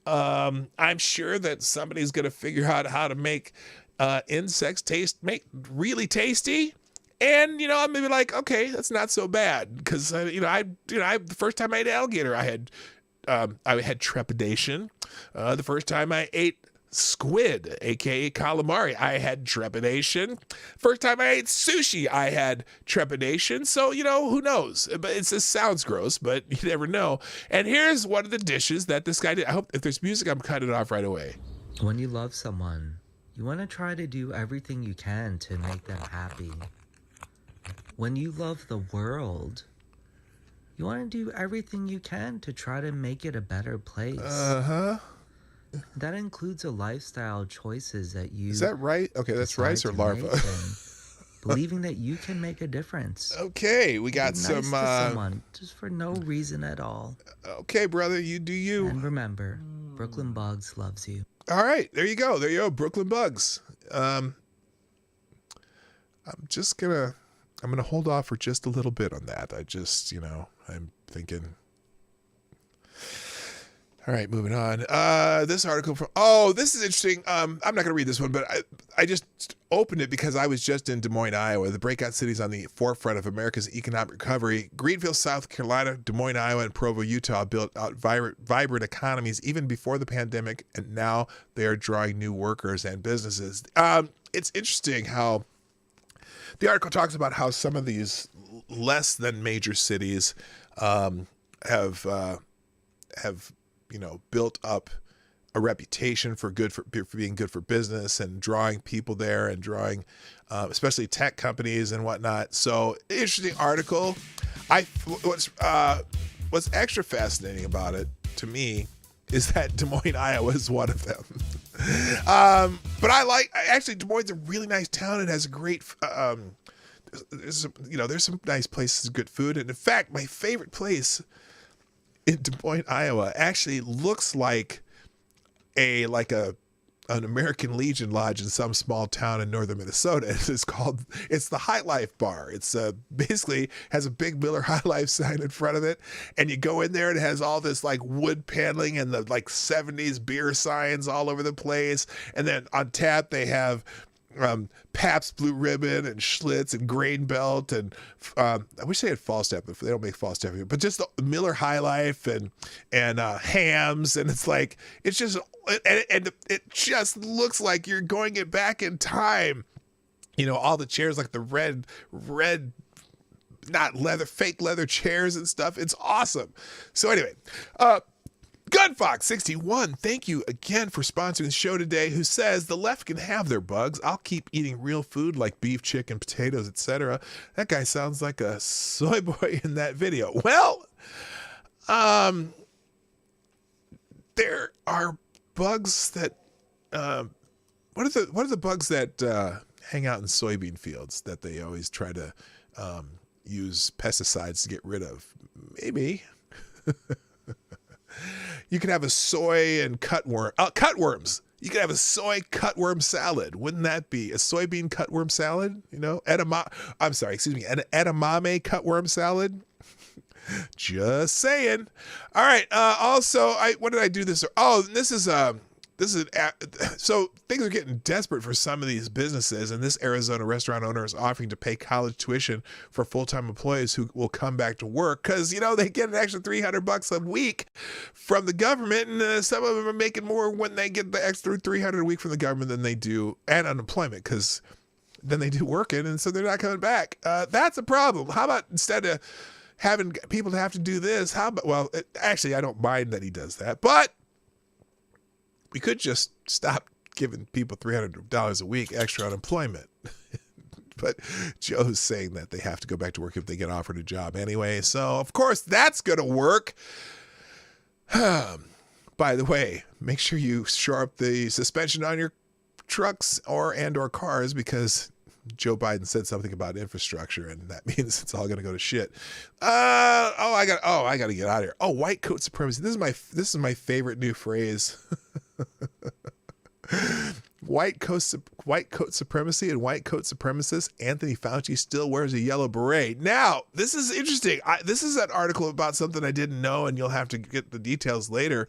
I'm sure that somebody's going to figure out how to make insects make really tasty. And, I'm maybe like, okay, that's not so bad. Because, the first time I ate alligator, I had trepidation. The first time I ate squid, aka calamari, I had trepidation. First time I ate sushi, I had trepidation. So, who knows? But it sounds gross, but you never know. And here's one of the dishes that this guy did. I hope if there's music, I'm cutting it off right away. When you love someone, you want to try to do everything you can to make them happy. When you love the world, you want to do everything you can to try to make it a better place. Uh-huh. That includes the lifestyle choices that you... Is that right? Okay, that's rice or larva? Believing that you can make a difference. Okay, we got Be nice some... to someone just for no reason at all. Okay, brother, you do you. And remember, Brooklyn Bugs loves you. All right, there you go. There you go, Brooklyn Bugs. I'm gonna hold off for just a little bit on that. I'm thinking. All right, moving on. This article this is interesting. I'm not going to read this one, but I just opened it because I was just in Des Moines, Iowa, the breakout cities on the forefront of America's economic recovery. Greenville, South Carolina, Des Moines, Iowa, and Provo, Utah built out vibrant economies even before the pandemic, and now they are drawing new workers and businesses. It's interesting how the article talks about how some of these less than major cities have built up a reputation for being good for business and drawing people there and drawing especially tech companies and whatnot. So interesting article. What's extra fascinating about it to me is that Des Moines, Iowa is one of them. But actually Des Moines is a really nice town. It has a great there's some nice places, good food, and in fact my favorite place in Des Moines, Iowa, actually looks like an American Legion lodge in some small town in northern Minnesota. It's the High Life Bar. It's basically has a big Miller High Life sign in front of it, and you go in there and it has all this like wood paneling and the like 70s beer signs all over the place. And then on tap they have Pabst Blue Ribbon and Schlitz and Grain Belt and I wish they had Falstaff, but they don't make Falstaff here. But just the Miller High Life and Hams, and it just looks like you're going it back in time. All the chairs like the red not leather, fake leather chairs and stuff. It's awesome. So anyway, Gunfox61, thank you again for sponsoring the show today, who says the left can have their bugs. I'll keep eating real food like beef, chicken, potatoes, etc. That guy sounds like a soy boy in that video. Well, there are bugs that what are the bugs that hang out in soybean fields that they always try to use pesticides to get rid of? Maybe. You could have a soy and cutworms. You could have a soy cutworm salad. Wouldn't that be a soybean cutworm salad? An edamame cutworm salad. Just saying. All right. Also, what did I do this? Oh, this is so things are getting desperate for some of these businesses, and this Arizona restaurant owner is offering to pay college tuition for full-time employees who will come back to work because they get an extra $300 a week from the government, and some of them are making more when they get the extra $300 a week from the government than they do and unemployment because then they do working, and so they're not coming back. That's a problem. How about instead of having people to have to do this, actually I don't mind that he does that, but we could just stop giving people $300 a week extra unemployment. But Joe's saying that they have to go back to work if they get offered a job anyway. So, of course, that's going to work. By the way, make sure you shore up the suspension on your trucks or cars because Joe Biden said something about infrastructure, and that means it's all going to go to shit. I got to get out of here. Oh, white coat supremacy. This is my favorite new phrase. White coat supremacy and white coat supremacists. Anthony Fauci still wears a yellow beret. Now, this is interesting. This is an article about something I didn't know, and you'll have to get the details later.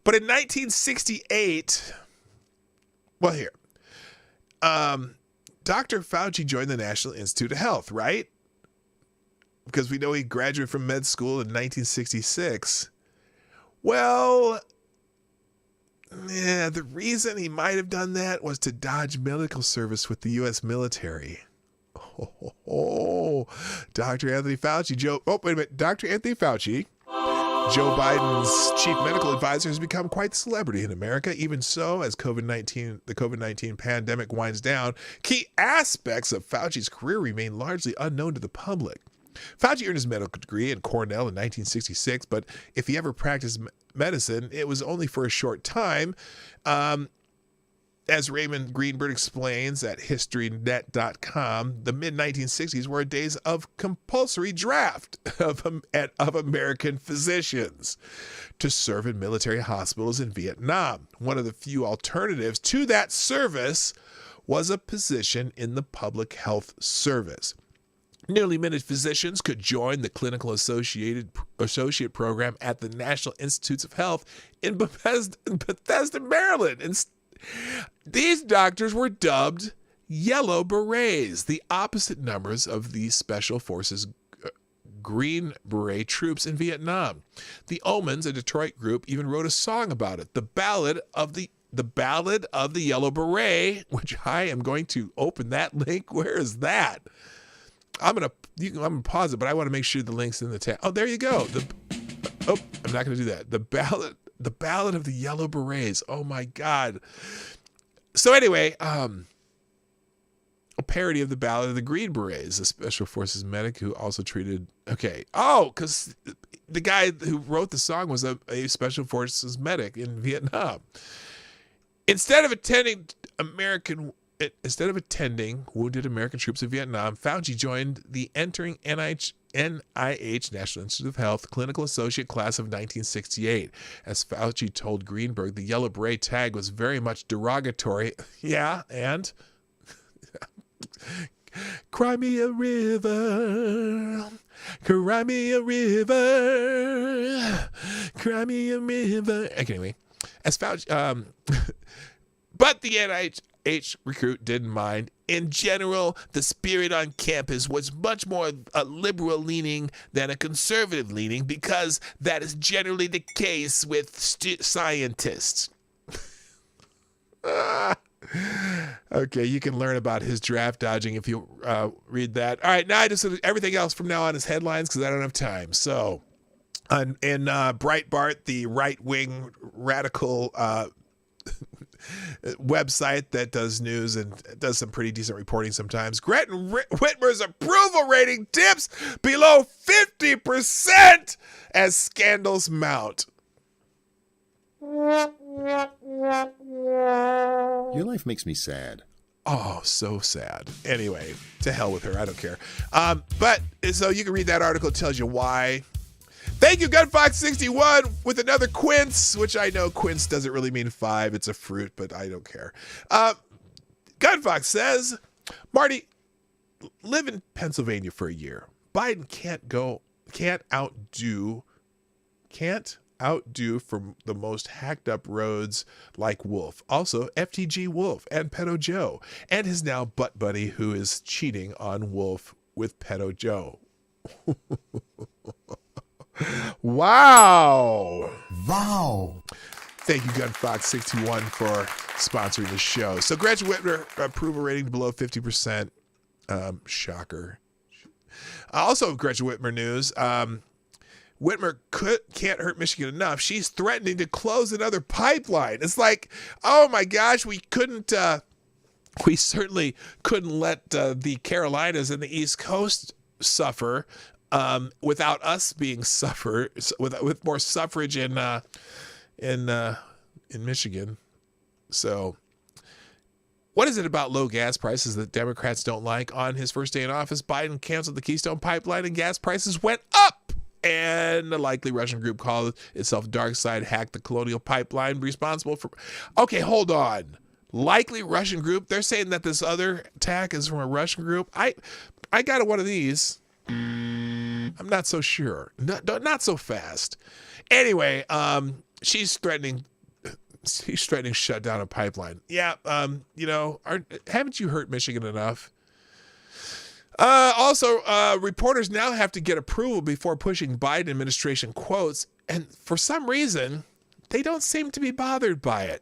But in 1968, Dr. Fauci joined the National Institute of Health, right? Because we know he graduated from med school in 1966. Well, yeah, the reason he might have done that was to dodge medical service with the U.S. military. Dr. Anthony Fauci, Dr. Anthony Fauci Joe Biden's chief medical advisor has become quite the celebrity in America. Even so, as the COVID-19 pandemic winds down, key aspects of Fauci's career remain largely unknown to the public. Fauci earned his medical degree in Cornell in 1966, but if he ever practiced medicine, it was only for a short time. As Raymond Greenberg explains at HistoryNet.com, the mid-1960s were days of compulsory draft of American physicians to serve in military hospitals in Vietnam. One of the few alternatives to that service was a position in the public health service. Newly minted physicians could join the clinical associate program at the National Institutes of Health in Bethesda, Maryland. These doctors were dubbed Yellow Berets, the opposite numbers of the Special Forces Green Beret troops in Vietnam. The Omens, a Detroit group, even wrote a song about it, the Ballad of the Yellow Beret, which I am going to open that link. Where is that? I'm gonna pause it, but I want to make sure the link's in the tab. Oh, there you go. I'm not gonna do that. The Ballad of the Yellow Berets. Oh my God. So anyway, a parody of the Ballad of the Green Berets, a Special Forces medic who also treated. Okay. Oh, because the guy who wrote the song was a Special Forces medic in Vietnam. Instead of attending wounded American troops in Vietnam, Fauci joined the entering NIH National Institute of Health clinical associate class of 1968. As Fauci told Greenberg, the Yellow Beret tag was very much derogatory. Yeah, and cry me a river, cry me a river, cry me a river. Anyway, as Fauci, but the NIH recruit didn't mind. In general, the spirit on campus was much more a liberal leaning than a conservative leaning, because that is generally the case with scientists. Okay, you can learn about his draft dodging if you read that. All right, now I just everything else from now on is headlines because I don't have time. So, in Breitbart, the right-wing radical website that does news and does some pretty decent reporting sometimes. Gretchen Whitmer's approval rating dips below 50% as scandals mount. Your life makes me sad. Oh, so sad. Anyway, to hell with her. I don't care. But so you can read that article. It tells you why. Thank you, GunFox61, with another quince, which I know quince doesn't really mean 5. It's a fruit, but I don't care. Gunfox says, Marty, live in Pennsylvania for a year. Biden can't outdo from the most hacked up roads like Wolf. Also, FTG Wolf and Pedo Joe, and his now butt buddy who is cheating on Wolf with Pedo Joe. Wow. Thank you, GunFox61, for sponsoring the show. So Gretchen Whitmer approval rating below 50%. Shocker. Also, Gretchen Whitmer news. Whitmer can't hurt Michigan enough. She's threatening to close another pipeline. It's like, oh my gosh, we certainly couldn't let the Carolinas and the East Coast suffer without us being with more suffrage in Michigan. So what is it about low gas prices that Democrats don't like? On his first day in office, Biden canceled the Keystone Pipeline and gas prices went up. And a likely Russian group called itself Dark Side hacked the Colonial Pipeline, responsible for... Okay, hold on. Likely Russian group? They're saying that this other attack is from a Russian group? I got one of these. I'm not so sure. Not so fast. Anyway, she's threatening to shut down a pipeline. Yeah, haven't you hurt Michigan enough? Also, reporters now have to get approval before pushing Biden administration quotes, and for some reason, they don't seem to be bothered by it.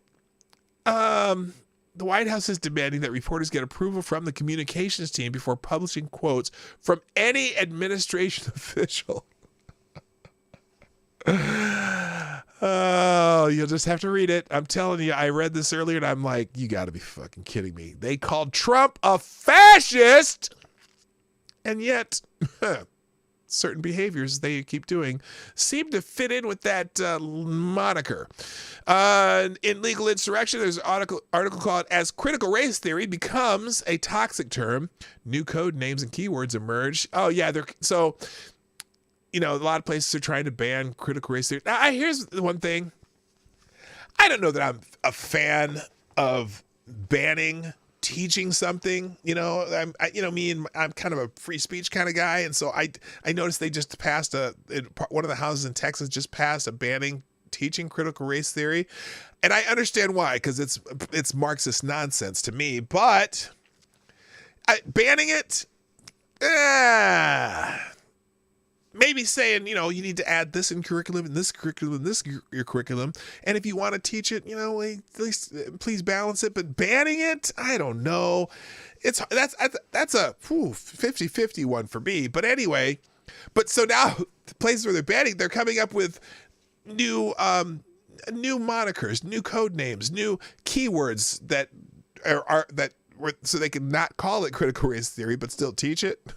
The White House is demanding that reporters get approval from the communications team before publishing quotes from any administration official. Oh, you'll just have to read it. I'm telling you, I read this earlier and I'm like, you got to be fucking kidding me. They called Trump a fascist, and yet certain behaviors they keep doing seem to fit in with that moniker. In Legal Insurrection, there's an article called "As Critical Race Theory Becomes a Toxic Term, New Code Names and Keywords Emerge." Oh yeah, so a lot of places are trying to ban critical race theory. Now, here's the one thing. I don't know that I'm a fan of banning teaching something. I'm kind of a free speech kind of guy, and so I noticed they just passed one of the houses in Texas just passed a banning teaching critical race theory, and I understand why, because it's Marxist nonsense to me. But banning it, maybe saying, you need to add this in curriculum and this curriculum and this your curriculum. And if you want to teach it, at least please balance it. But banning it, I don't know. That's a 50-50 one for me. But anyway, so now the places where they're banning, they're coming up with new monikers, new code names, new keywords that so they can not call it critical race theory, but still teach it.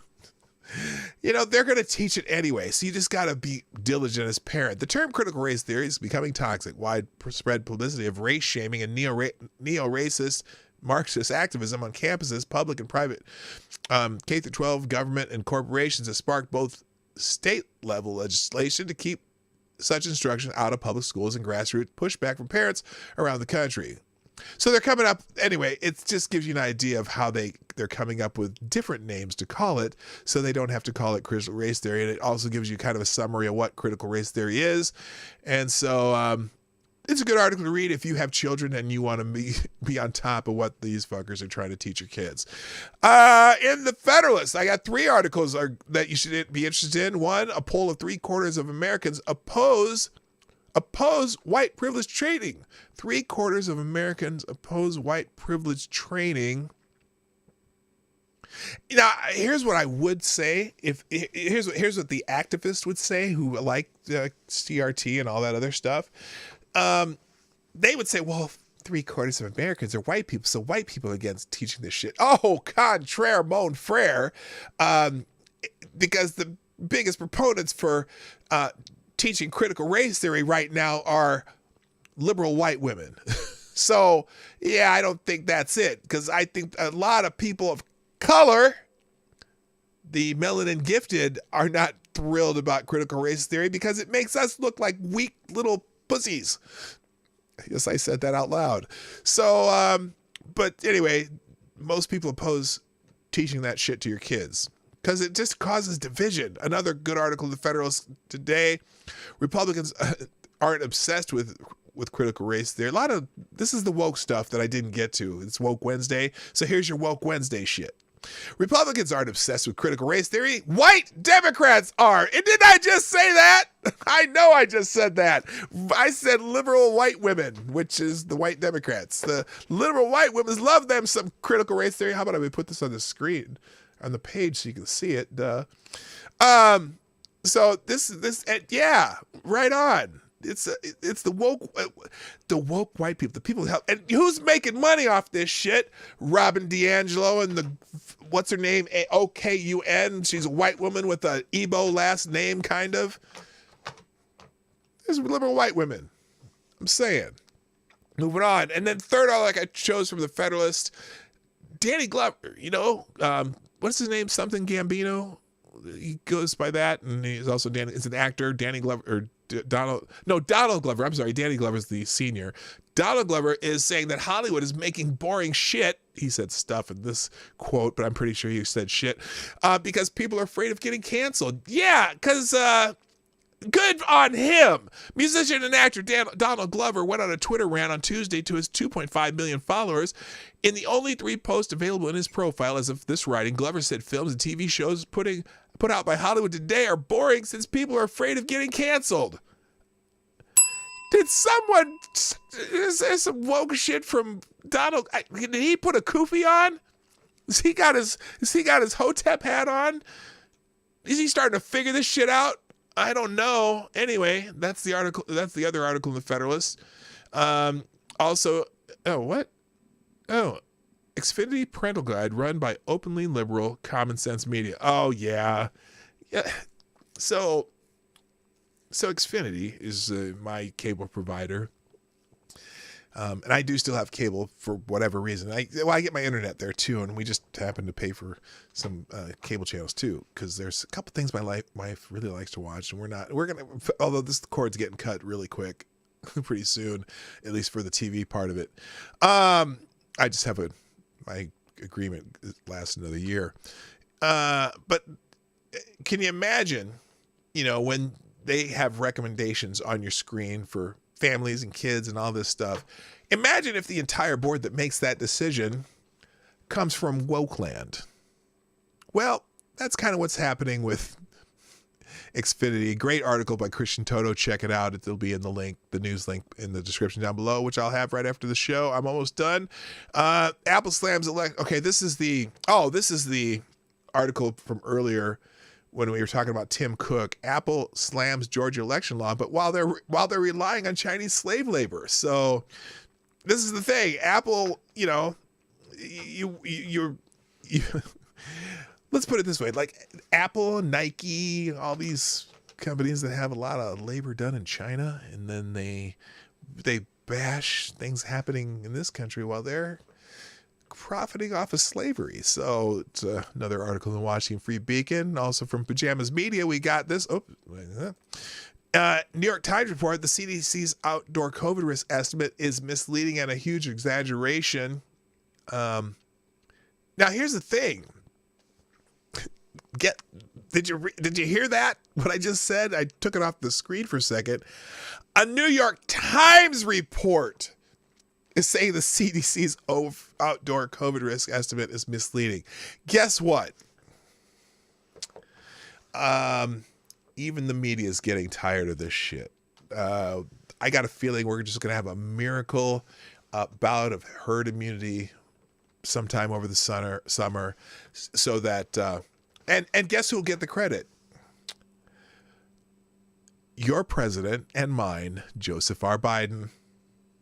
They're going to teach it anyway, so you just got to be diligent as parent. The term critical race theory is becoming toxic. Widespread publicity of race shaming and neo-racist Marxist activism on campuses, public and private, K-12, government, and corporations has sparked both state-level legislation to keep such instruction out of public schools and grassroots pushback from parents around the country. So they're coming up anyway. It just gives you an idea of how they're coming up with different names to call it, so they don't have to call it critical race theory. And it also gives you kind of a summary of what critical race theory is. And so it's a good article to read if you have children and you want to be on top of what these fuckers are trying to teach your kids. In the Federalist, I got 3 articles that you should be interested in. One, a poll of 3/4 of Americans oppose white privilege training. 3/4 of Americans oppose white privilege training. Now, here's what I would say. Here's what the activists would say, who like CRT and all that other stuff. They would say, well, 3/4 of Americans are white people, so white people are against teaching this shit. Oh, contraire, mon frere. Because the biggest proponents for teaching critical race theory right now are liberal white women. So, yeah, I don't think that's it, because I think a lot of people of color, the melanin gifted, are not thrilled about critical race theory because it makes us look like weak little pussies. Yes, I said that out loud. So, but anyway, most people oppose teaching that shit to your kids because it just causes division. Another good article in the Federalist today. Republicans aren't obsessed with critical race theory. This is the woke stuff that I didn't get to. It's Woke Wednesday. So here's your Woke Wednesday shit. Republicans aren't obsessed with critical race theory. White Democrats are. And didn't I just say that? I know I just said that. I said liberal white women, which is the white Democrats. The liberal white women love them some critical race theory. How about I put this on the screen, on the page, so you can see it? Duh. So yeah, right on. It's the woke white people, the people who help. And who's making money off this shit? Robin DiAngelo and what's her name? OKUN. She's a white woman with a Igbo last name, kind of. There's liberal white women. I'm saying. Moving on. And then third, like I chose from the Federalist, Danny Glover, what's his name? Something Gambino. He goes by that, and he's also is an actor. Danny Glover, or Donald Glover. I'm sorry, Danny Glover's the senior. Donald Glover is saying that Hollywood is making boring shit. He said stuff in this quote, but I'm pretty sure he said shit because people are afraid of getting canceled. Yeah, because good on him. Musician and actor Donald Glover went on a Twitter rant on Tuesday to his 2.5 million followers. In the only 3 posts available in his profile as of this writing, Glover said films and TV shows put out by Hollywood today are boring since people are afraid of getting canceled. Did someone, is there some woke shit from Donald? Did he put a kufi on? Has he got his Hotep hat on? Is he starting to figure this shit out? I don't know. Anyway, that's the article. That's the other article in the Federalist. Also, what? Oh, Xfinity parental guide run by openly liberal common sense media. Oh yeah. So Xfinity is my cable provider. And I do still have cable for whatever reason. I get my internet there too, and we just happen to pay for some cable channels too, because there's a couple things my wife really likes to watch, and although this cord's getting cut really quick, pretty soon, at least for the TV part of it. I just have my agreement lasts another year. But can you imagine, when they have recommendations on your screen for families and kids and all this stuff? Imagine if the entire board that makes that decision comes from Wokeland. Well, that's kind of what's happening with Xfinity. Great article by Christian Toto. Check it out. It'll be in the news link in the description down below, which I'll have right after the show. I'm almost done. Apple slams Okay, this is the article from earlier when we were talking about Tim Cook. Apple slams Georgia election law, but while they're relying on Chinese slave labor. So this is the thing. Apple, you let's put it this way, like Apple, Nike, all these companies that have a lot of labor done in China, and then they bash things happening in this country while they're profiting off of slavery. So it's another article in the Washington Free Beacon. Also from Pajamas Media, we got this. New York Times report, the CDC's outdoor COVID risk estimate is misleading and a huge exaggeration. Now here's the thing. Did you hear that? What I just said? I took it off the screen for a second. A New York Times report is saying the CDC's outdoor COVID risk estimate is misleading. Guess what? Even the media is getting tired of this shit. I got a feeling we're just going to have a miracle bout of herd immunity sometime over the summer, so that and guess who'll get the credit? Your president and mine, Joseph R. Biden.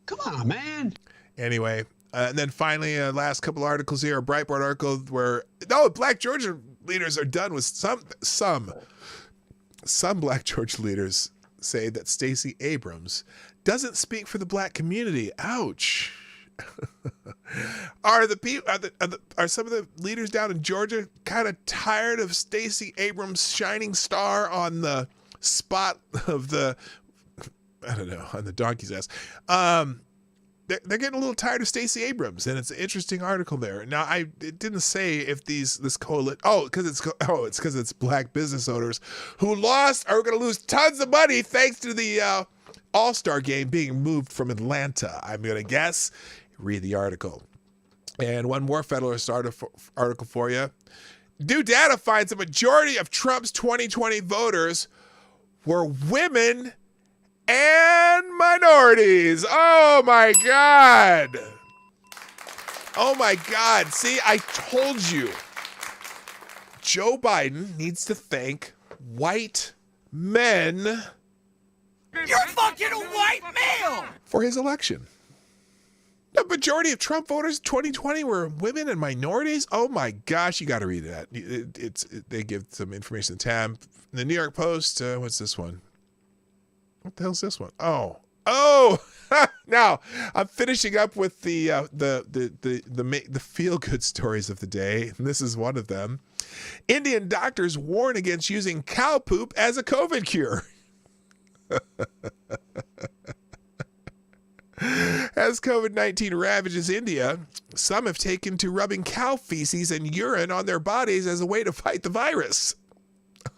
Come on, man. Anyway, and then finally, last couple articles here. A Breitbart article where Black Georgia leaders are done with some Black Georgia leaders say that Stacey Abrams doesn't speak for the Black community. Ouch. Are some of the leaders down in Georgia kind of tired of Stacey Abrams' shining star on the spot of on the donkey's ass? They're getting a little tired of Stacey Abrams, and it's an interesting article there. Now, it didn't say if this coalition. It's because it's Black business owners who are going to lose tons of money thanks to the All-Star game being moved from Atlanta. I'm going to guess. Read the article. And one more Federalist article for you. New data finds the majority of Trump's 2020 voters were women and minorities. Oh my God. Oh my God. See, I told you. Joe Biden needs to thank white men. You're fucking a white male! For his election. The majority of Trump voters in 2020 were women and minorities. Oh my gosh, you got to read that. They give some information in the tab. The New York Post, what's this one? What the hell's this one? Oh, now I'm finishing up with the feel good stories of the day, and this is one of them. Indian doctors warn against using cow poop as a COVID cure. As COVID-19 ravages India, some have taken to rubbing cow feces and urine on their bodies as a way to fight the virus.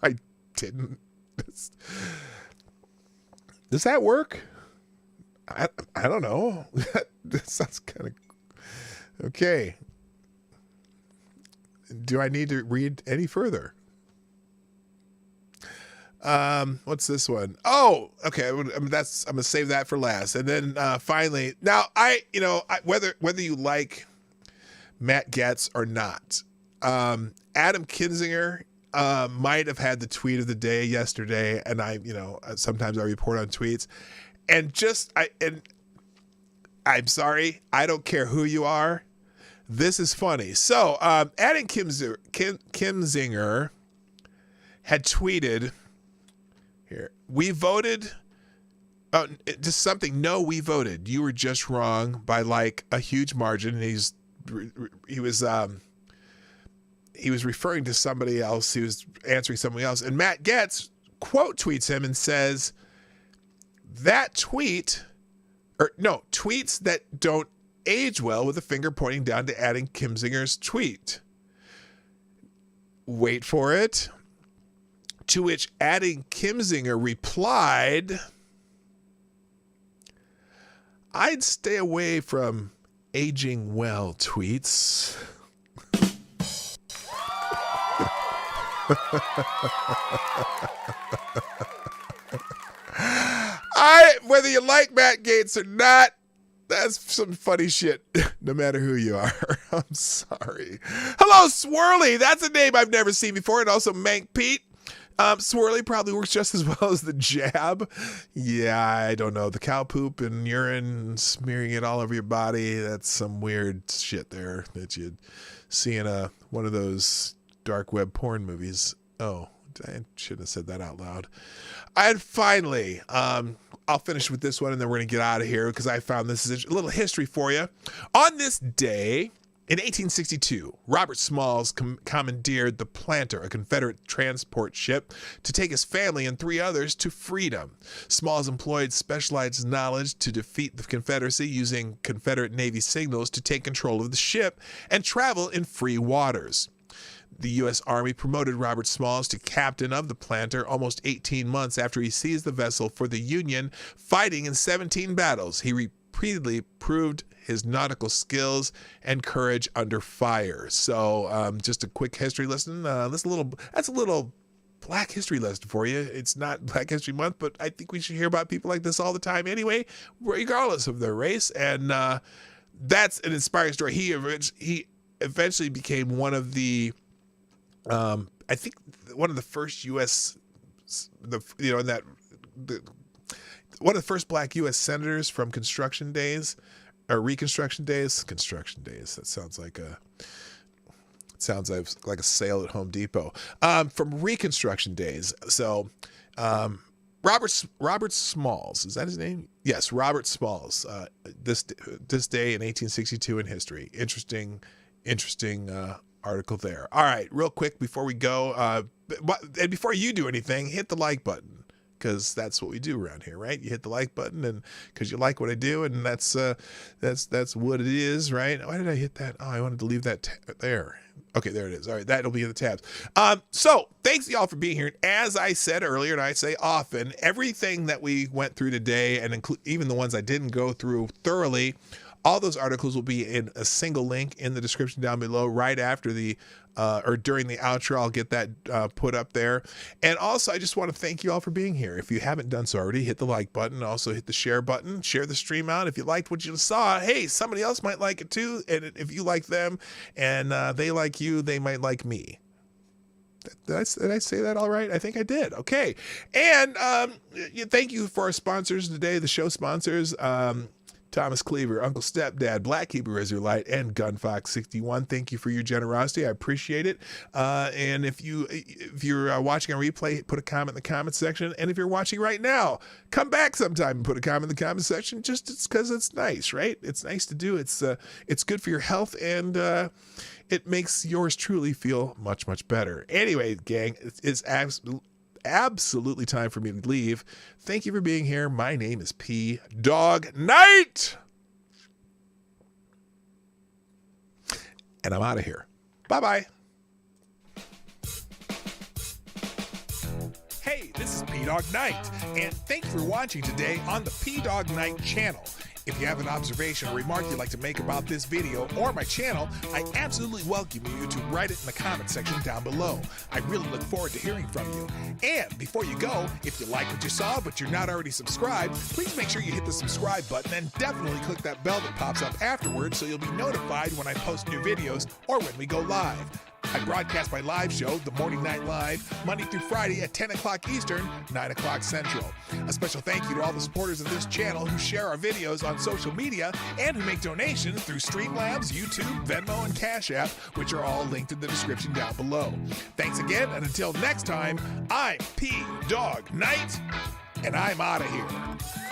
I didn't. Does that work? I don't know. That sounds kind of... Okay. Do I need to read any further? What's this one? Oh, okay. I'm gonna save that for last. And then finally, now whether you like Matt Gaetz or not, Adam Kinzinger might have had the tweet of the day yesterday, and sometimes I report on tweets, and I'm sorry, I don't care who you are. This is funny. So, Adam Kinzinger had tweeted here. We voted. Oh, just something. No, we voted. You were just wrong by like a huge margin. And he was referring to somebody else. He was answering somebody else. And Matt Getz quote tweets him and says that tweets that don't age well, with a finger pointing down to Adam Kinzinger's tweet. Wait for it. To which Adam Kinzinger replied, I'd stay away from aging well tweets. Whether you like Matt Gaetz or not, that's some funny shit, no matter who you are. I'm sorry. Hello, Swirly. That's a name I've never seen before. And also Mank Pete. Swirly probably works just as well as the jab. Yeah, I don't know. The cow poop and urine, smearing it all over your body, that's some weird shit there that you'd see in one of those dark web porn movies. Oh, I shouldn't have said that out loud. And finally, I'll finish with this one and then we're going to get out of here because I found this is a little history for you. On this day, in 1862, Robert Smalls commandeered the Planter, a Confederate transport ship, to take his family and 3 others to freedom. Smalls employed specialized knowledge to defeat the Confederacy using Confederate Navy signals to take control of the ship and travel in free waters. The U.S. Army promoted Robert Smalls to captain of the Planter almost 18 months after he seized the vessel for the Union, fighting in 17 battles. He repeatedly proved his nautical skills and courage under fire. So just a quick history lesson. That's a little Black History lesson for you. It's not Black History Month, but I think we should hear about people like this all the time anyway, regardless of their race. And that's an inspiring story. He eventually became one of the I think one of the first U.S. one of the first Black U.S. senators from Construction Days or Reconstruction Days. Construction Days. That sounds like a sale at Home Depot. From Reconstruction Days. So Robert Smalls, is that his name? Yes, Robert Smalls. This day in 1862 in history. Interesting article there. All right, real quick before we go, and before you do anything, hit the like button, because that's what we do around here, right? You hit the like button, and because you like what I do, and that's what it is, right? Why did I hit that? Oh, I wanted to leave that there. Okay, there it is. All right, that'll be in the tabs. So thanks y'all for being here. As I said earlier, and I say often, everything that we went through today, and even the ones I didn't go through thoroughly, all those articles will be in a single link in the description down below right after or during the outro. I'll get that put up there. And also, I just want to thank you all for being here. If you haven't done so already, hit the like button. Also, hit the share button. Share the stream out. If you liked what you saw, hey, somebody else might like it too. And if you like them and they like you, they might like me. Did I say that all right? I think I did. Okay. And thank you for our sponsors today, the show sponsors. Thomas Cleaver, Uncle Stepdad, Black Hebrew Israelite, and Gunfox61. Thank you for your generosity. I appreciate it. And if you're watching on replay, put a comment in the comment section. And if you're watching right now, come back sometime and put a comment in the comment section. Just because it's nice, right? It's nice to do. It's good for your health, and it makes yours truly feel much, much better. Anyway, gang, it's absolutely time for me to leave. Thank you for being here. My name is PDawgKnight, and I'm out of here. Bye-bye. Hey, this is PDawgKnight, and thank you for watching today on the PDawgKnight channel. If you have an observation or remark you'd like to make about this video or my channel, I absolutely welcome you to write it in the comment section down below. I really look forward to hearing from you. And before you go, if you like what you saw but you're not already subscribed, please make sure you hit the subscribe button and definitely click that bell that pops up afterwards so you'll be notified when I post new videos or when we go live. I broadcast my live show, The Morning Night Live, Monday through Friday at 10 o'clock Eastern, 9 o'clock Central. A special thank you to all the supporters of this channel who share our videos on social media and who make donations through Streamlabs, YouTube, Venmo, and Cashapp, which are all linked in the description down below. Thanks again, and until next time, I'm PDawgKnight, and I'm out of here.